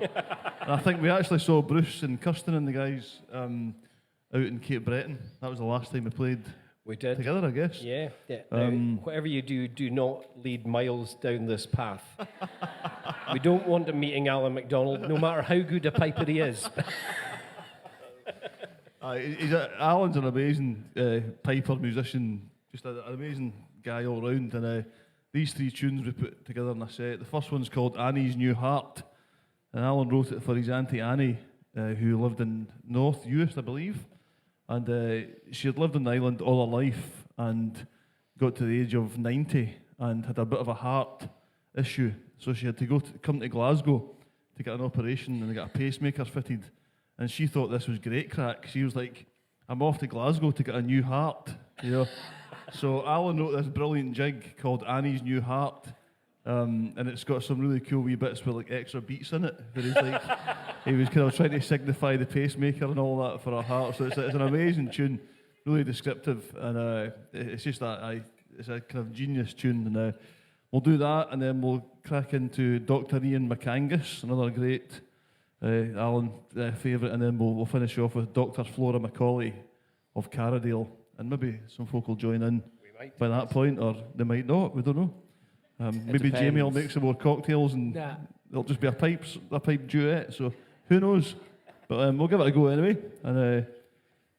And I think we actually saw Bruce and Kirsteen and the guys out in Cape Breton. That was the last time we played. We did. Together, I guess. Yeah. Now, whatever you do not lead miles down this path. We don't want him meeting Alan MacDonald, no matter how good a piper he is. Alan's an amazing piper, musician, just an amazing guy all round. And these 3 tunes we put together in a set. The first one's called Annie's New Heart. And Alan wrote it for his Auntie Annie, who lived in North Uist, I believe. And she had lived on the island all her life and got to the age of 90 and had a bit of a heart issue. So she had to come to Glasgow to get an operation and get a pacemaker fitted. And she thought this was great crack. She was like, I'm off to Glasgow to get a new heart, you know. So Alan wrote this brilliant jig called Annie's New Heart. And it's got some really cool wee bits with like extra beats in it. Where he's like, he was kind of trying to signify the pacemaker and all that for her heart. So it's an amazing tune, really descriptive, and it's just it's a kind of genius tune. And we'll do that, and then we'll crack into Dr. Ian McAngus, another great Alan favourite, and then we'll finish off with Dr. Flora Macaulay of Carradale, and maybe some folk will join in by that point, or they might not. We don't know. Maybe Jamie will make some more cocktails and it'll just be a pipe duet, so who knows? But we'll give it a go anyway. And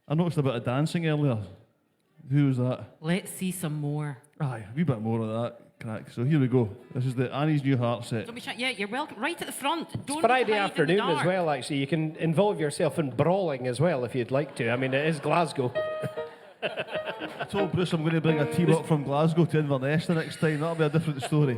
I noticed a bit of dancing earlier. Who was that? Let's see some more. Aye, a wee bit more of that crack. So here we go. This is the Annie's New Heart set. Don't be shy. Yeah, you're welcome. Right at the front. Don't It's Friday hide in the afternoon dark. as well, actually. You can involve yourself in brawling as well if you'd like to. I mean, it is Glasgow. I told Bruce I'm going to bring a team up from Glasgow to Inverness the next time. That'll be a different story.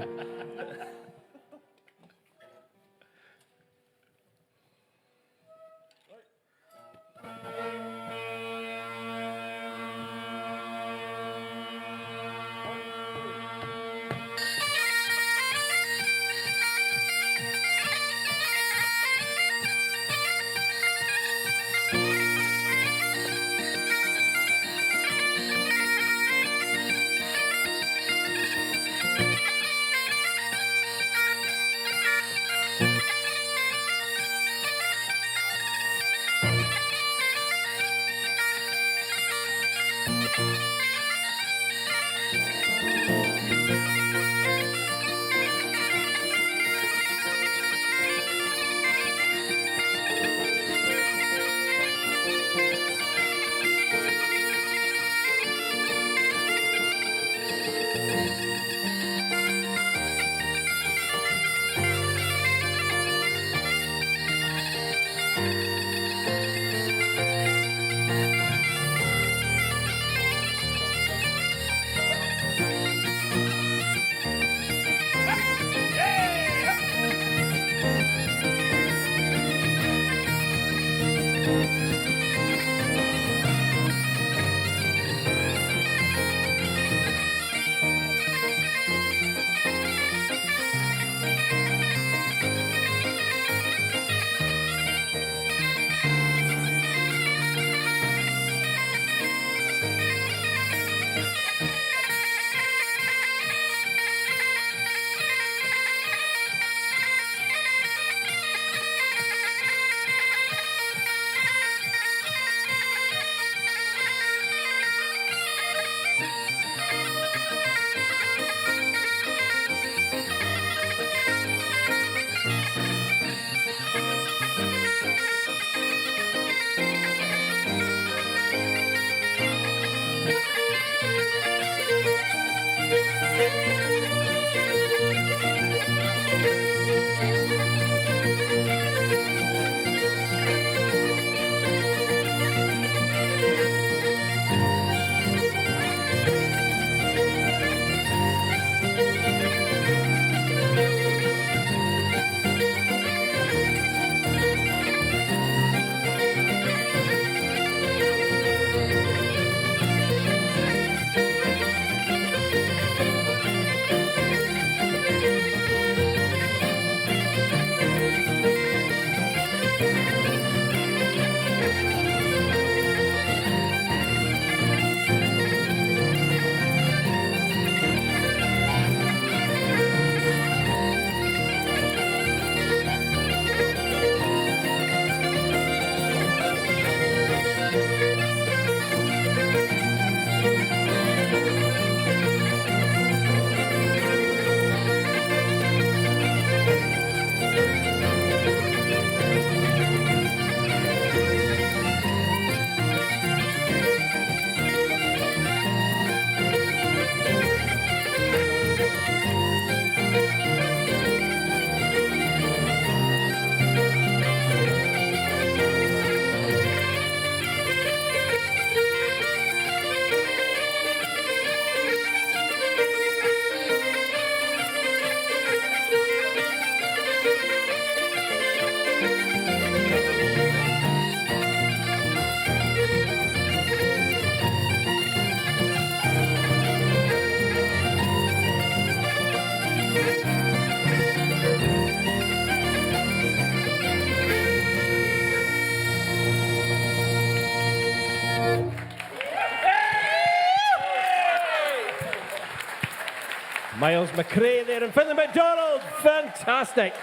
Miles McRae there and Finlay MacDonald. Fantastic.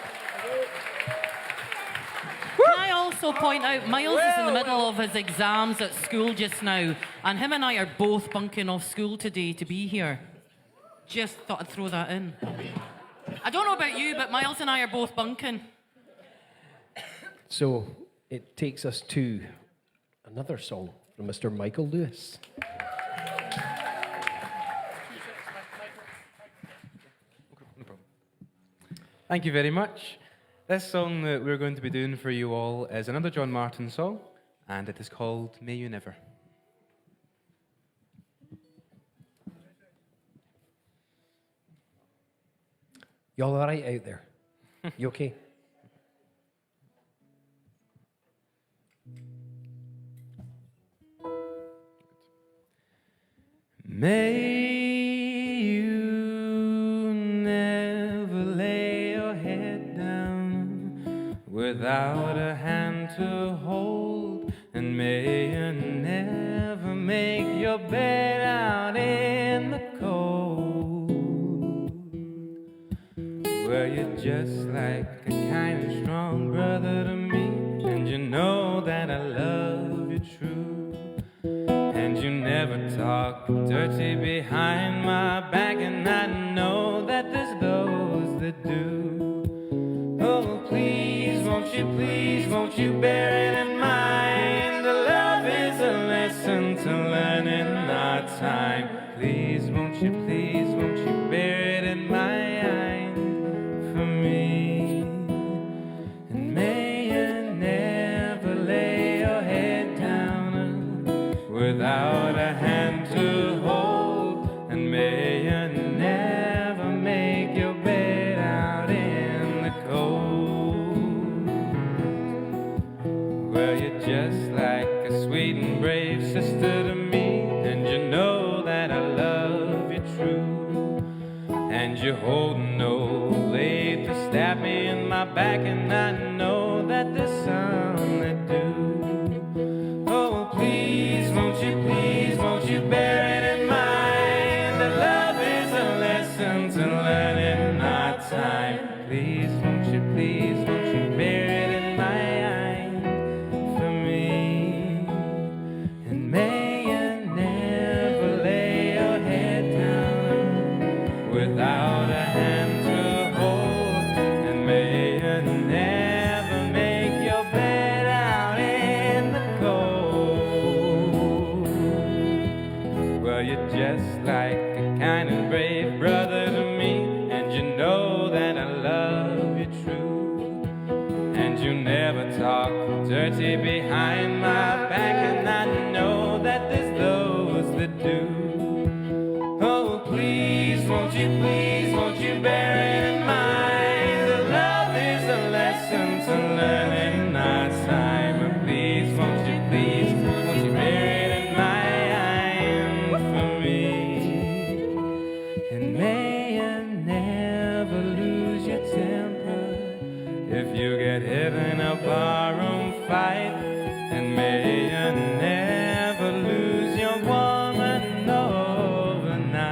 Can I also point out, Miles is in the middle of his exams at school just now, and him and I are both bunking off school today to be here. Just thought I'd throw that in. I don't know about you, but Miles and I are both bunking. So it takes us to another song from Mr. Michael Lewis. Thank you very much. This song that we're going to be doing for you all is another John Martin song, and it is called May You Never. You all right out there? You okay? May you never lay your head down without a hand to hold, and may you never make your bed out in the cold, where you're just like a kind and strong brother to me, and you know that I love you true. And you never talk dirty behind my back, and I know that there's those that do. Oh, please, won't you bear it in mind? The love is a lesson to learn in our time. Please, won't you bear it in mind for me? And may you never lay your head down without a hand to hold, and may you never make your bed out in the cold, where you're just like a sweet and brave sister to me, and you know that I love you true, and you hold no blade to stab me in my back, and I know that there's some that do. Oh, please, won't you bear it in mind? That love is a lesson to learn in our time. Please, won't you bear it in mind for me? And may you never lay your head down without a hand to hold, and may you never make your bed out in the cold, well, you're just like a kind and brave brother to me, and you know that I love you true, and you never talk dirty behind my back, and I know that there's those that do. Oh, please, won't you bear it in mind? That love is a lesson to learn in our time. And please, won't you bear it in mind for me? And may you never lose your temper if you get hit in a barroom fight, and may you never lose your woman overnight,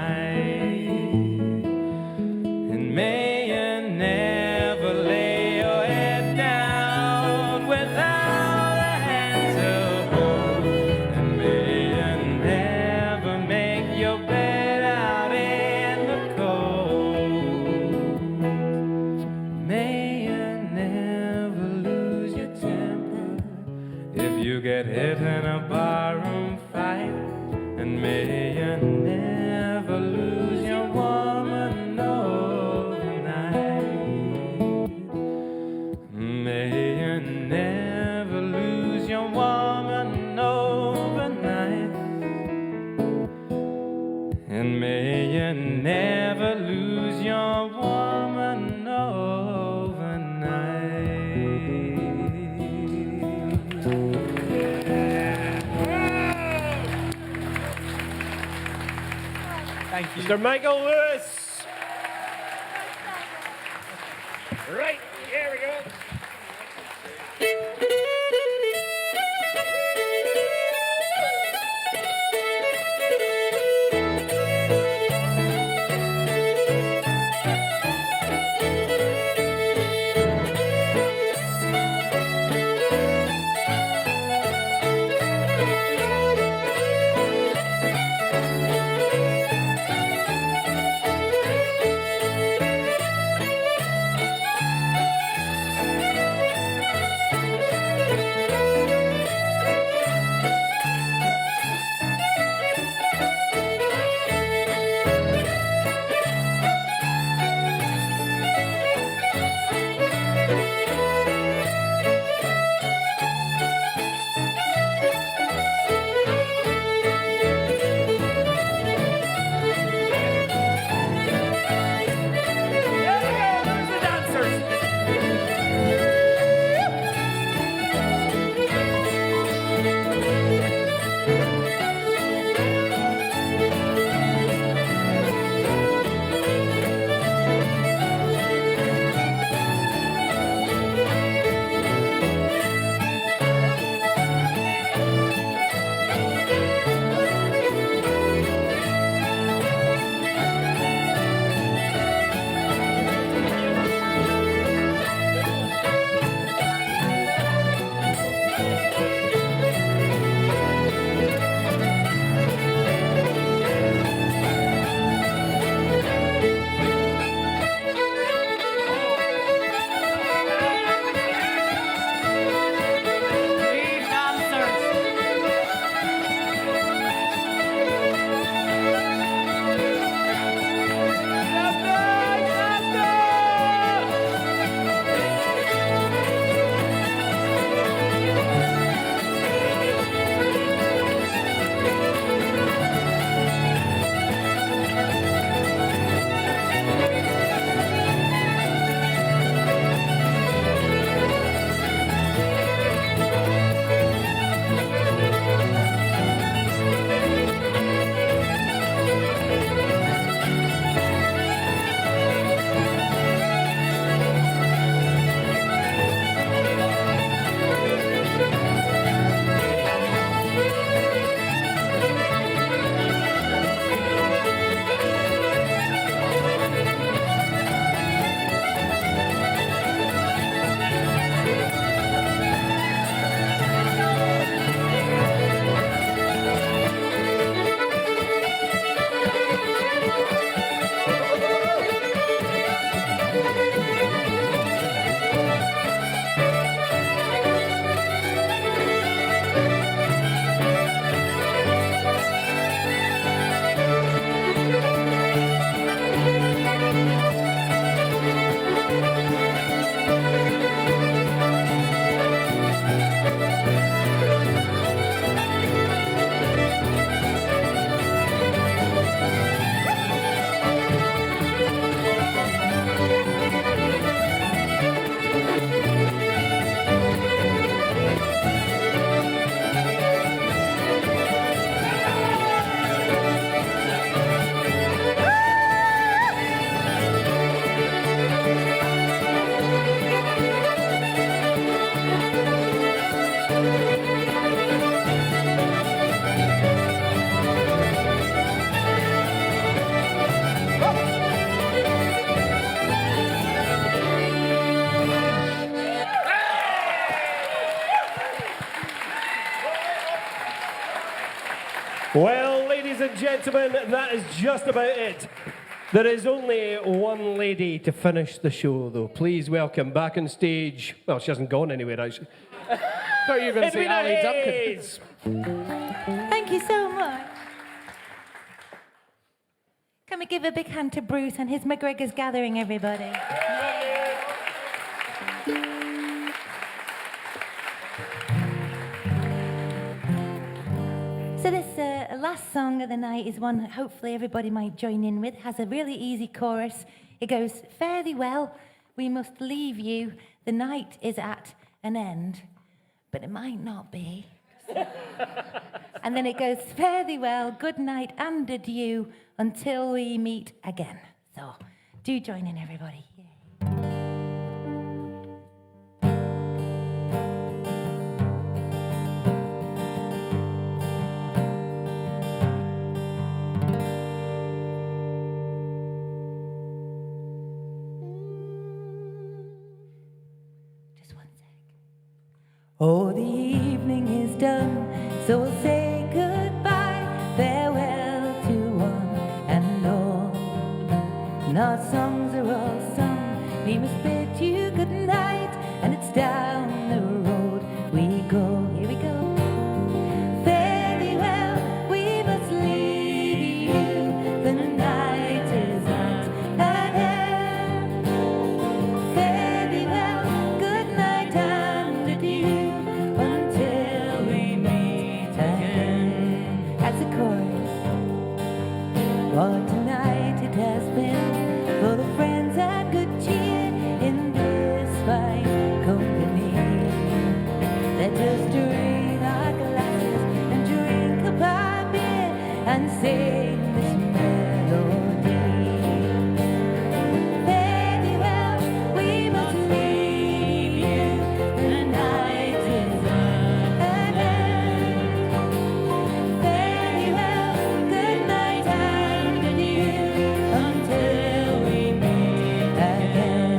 and may you never lay your head down without a hand to hold, and may you never make your bed out in the cold. May you never lose your temper if you get hit in a barroom fight, and may you never lose your woman overnight. May you never lose your woman overnight, and may you never lose your woman overnight. Thank you. Mr. Michael Lewis. Right, here we go. and gentlemen, that is just about it. There is only one lady to finish the show, though. Please welcome back on stage. Well, she hasn't gone anywhere, actually. thought you were going to say Edwina Ali Duncan. Hayes. Thank you so much. Can we give a big hand to Bruce and his MacGregor's gathering, everybody? So this last song of the night is one that hopefully everybody might join in with. It has a really easy chorus. It goes, fare thee well, we must leave you. The night is at an end, but it might not be. And then it goes, fare thee well, good night and adieu, until we meet again. So do join in, everybody. Oh, the evening is done, so we'll say goodbye, farewell to one and all. And our songs are all sung, we must bid you good night, and it's down the road we go. Here we go. Fare thee well, we must leave you, the night is at an end. Fare thee well, good night and adieu. What tonight it has been, full of friends and good cheer in this fine company. Let us drain our glasses and drink up our beer and sing this melody. Fare thee well, we must leave you, the night is at an end. Fare thee well, good night and adieu, until we meet again.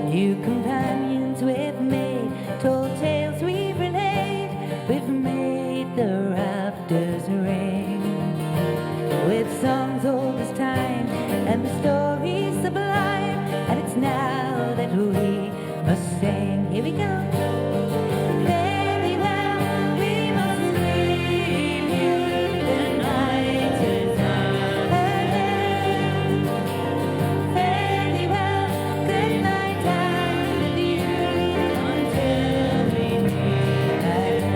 New companions we've made, told tales we've relayed, we've made the rafters ring with songs old as time and the stories sublime, and it's now that we must sing. Here we go. Fare thee well, we must leave you, the night is at an end. Fare thee well, good night and adieu, until we meet again.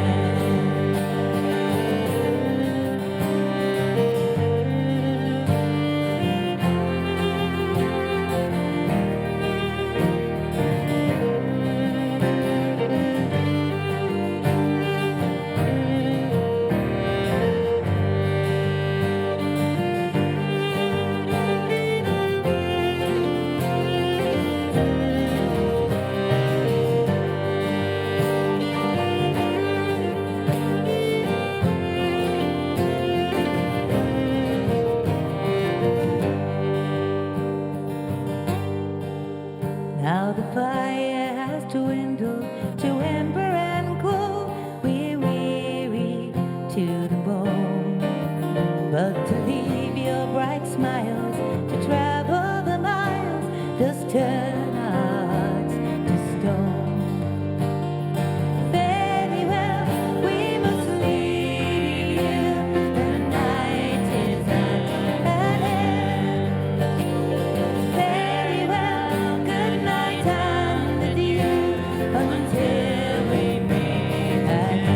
Now the fire has dwindled to ember and glow. We're weary to the bone, but to leave your bright smiles, to travel the miles, does turn our hearts to stone. Fare thee well, we must leave you, the night is at an end. Fare thee well, good night and adieu, until we meet again.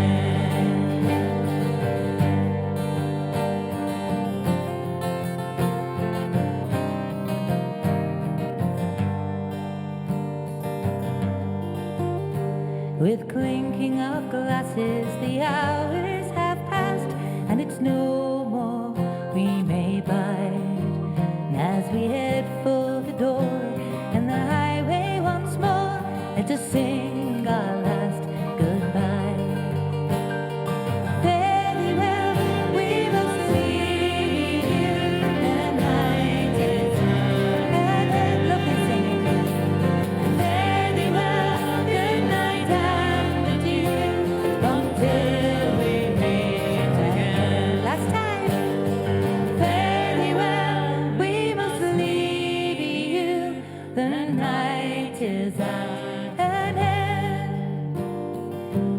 With clinking of glasses, the hours have passed, and it's no more we may bide. And as we head for the door and the highway once more, let us sing our last goodbye. Fare thee well, we must leave you, the night is at is at an end.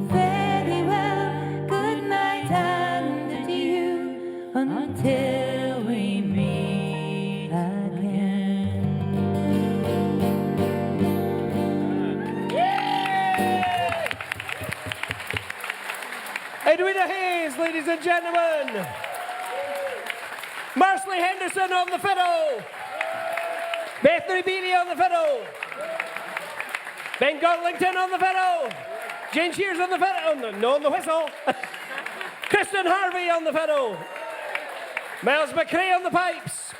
Very well, good night and adieu until we meet again. Edwina Hayes, ladies and gentlemen. Marsley Henderson on the fiddle. Bethany Beattie on the fiddle. Ben Godlington on the fiddle. Jane Shears on the fiddle. No, on the whistle. Kristen Harvey on the fiddle. Miles McRae on the pipes.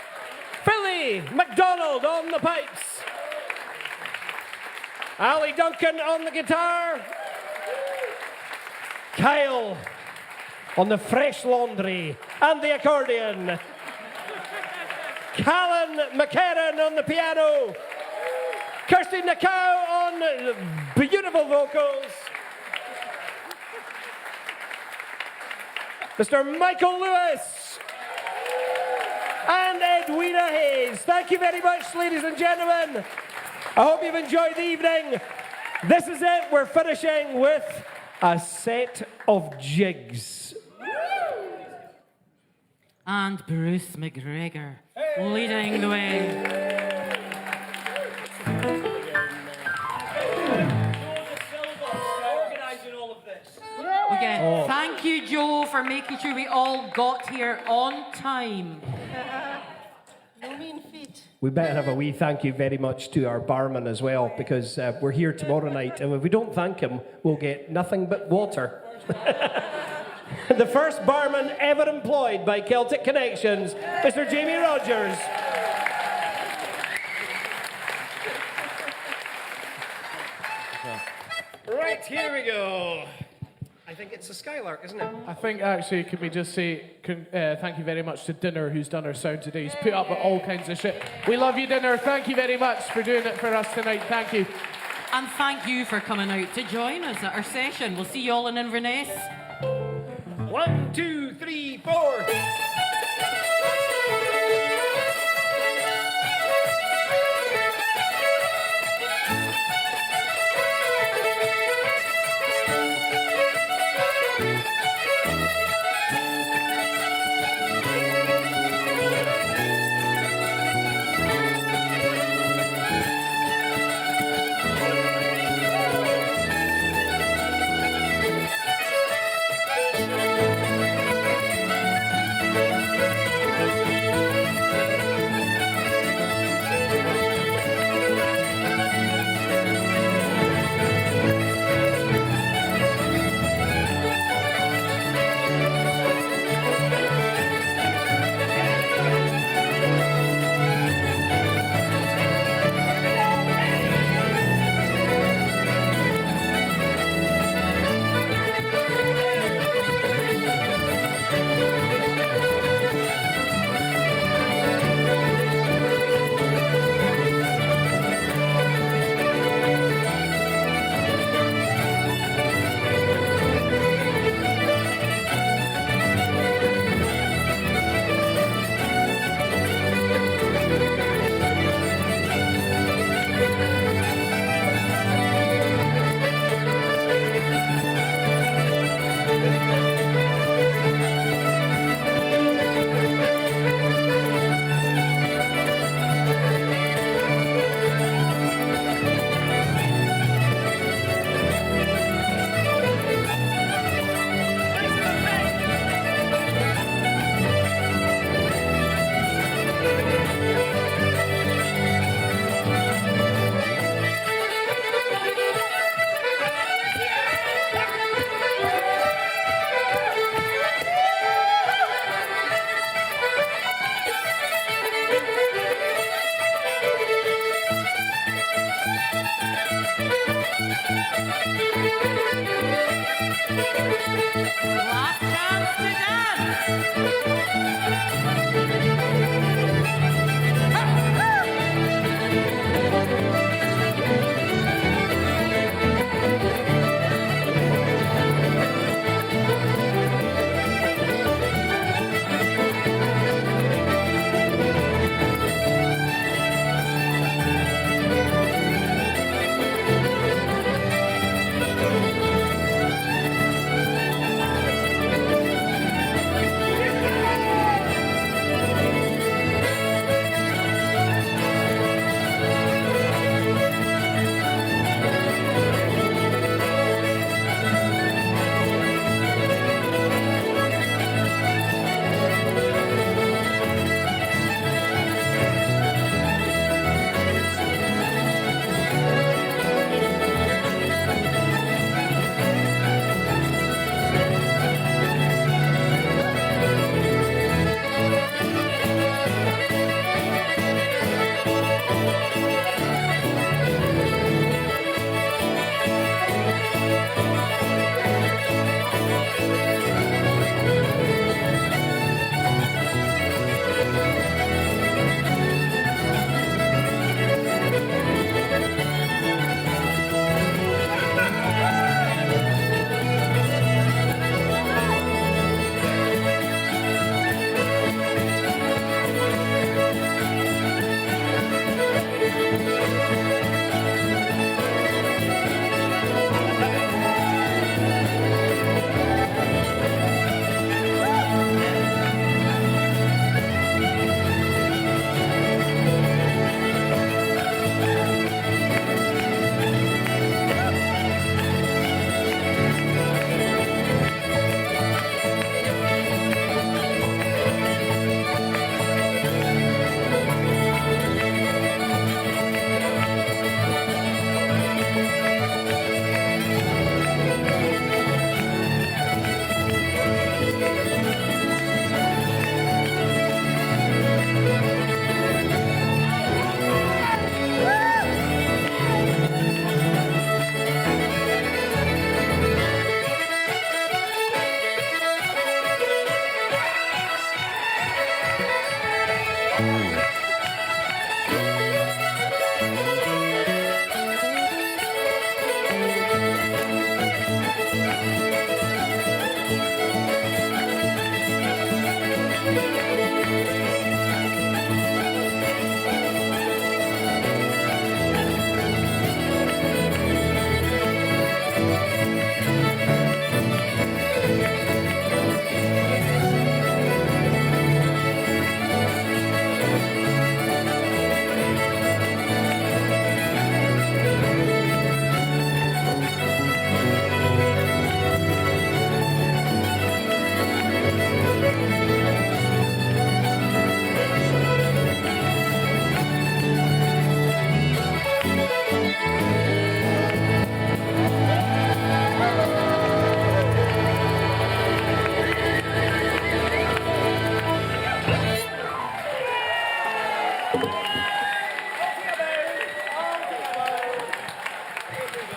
Finlay MacDonald on the pipes. Ali Duncan on the guitar. Kyle on the fresh laundry and the accordion. Callan McCarran on the piano. Kirsteen Nakau on beautiful vocals. Mr. Michael Lewis. And Edwina Hayes. Thank you very much, ladies and gentlemen. I hope you've enjoyed the evening. This is it. We're finishing with a set of jigs. And Bruce MacGregor leading the way. Okay, thank you, Joe, for making sure we all got here on time. No mean feat. We better have a wee thank you very much to our barman as well, because we're here tomorrow night, and if we don't thank him, we'll get nothing but water. The first barman ever employed by Celtic Connections, Mr. Jamie Rogers. Right, here we go. I think it's a Skylark, isn't it? I think actually, can we just say thank you very much to Dinner, who's done our sound today. He's put up with all kinds of shit. We love you, Dinner. Thank you very much for doing it for us tonight. Thank you. And thank you for coming out to join us at our session. We'll see you all in Inverness. 1, 2, 3, 4. Last chance to dance.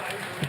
Bye.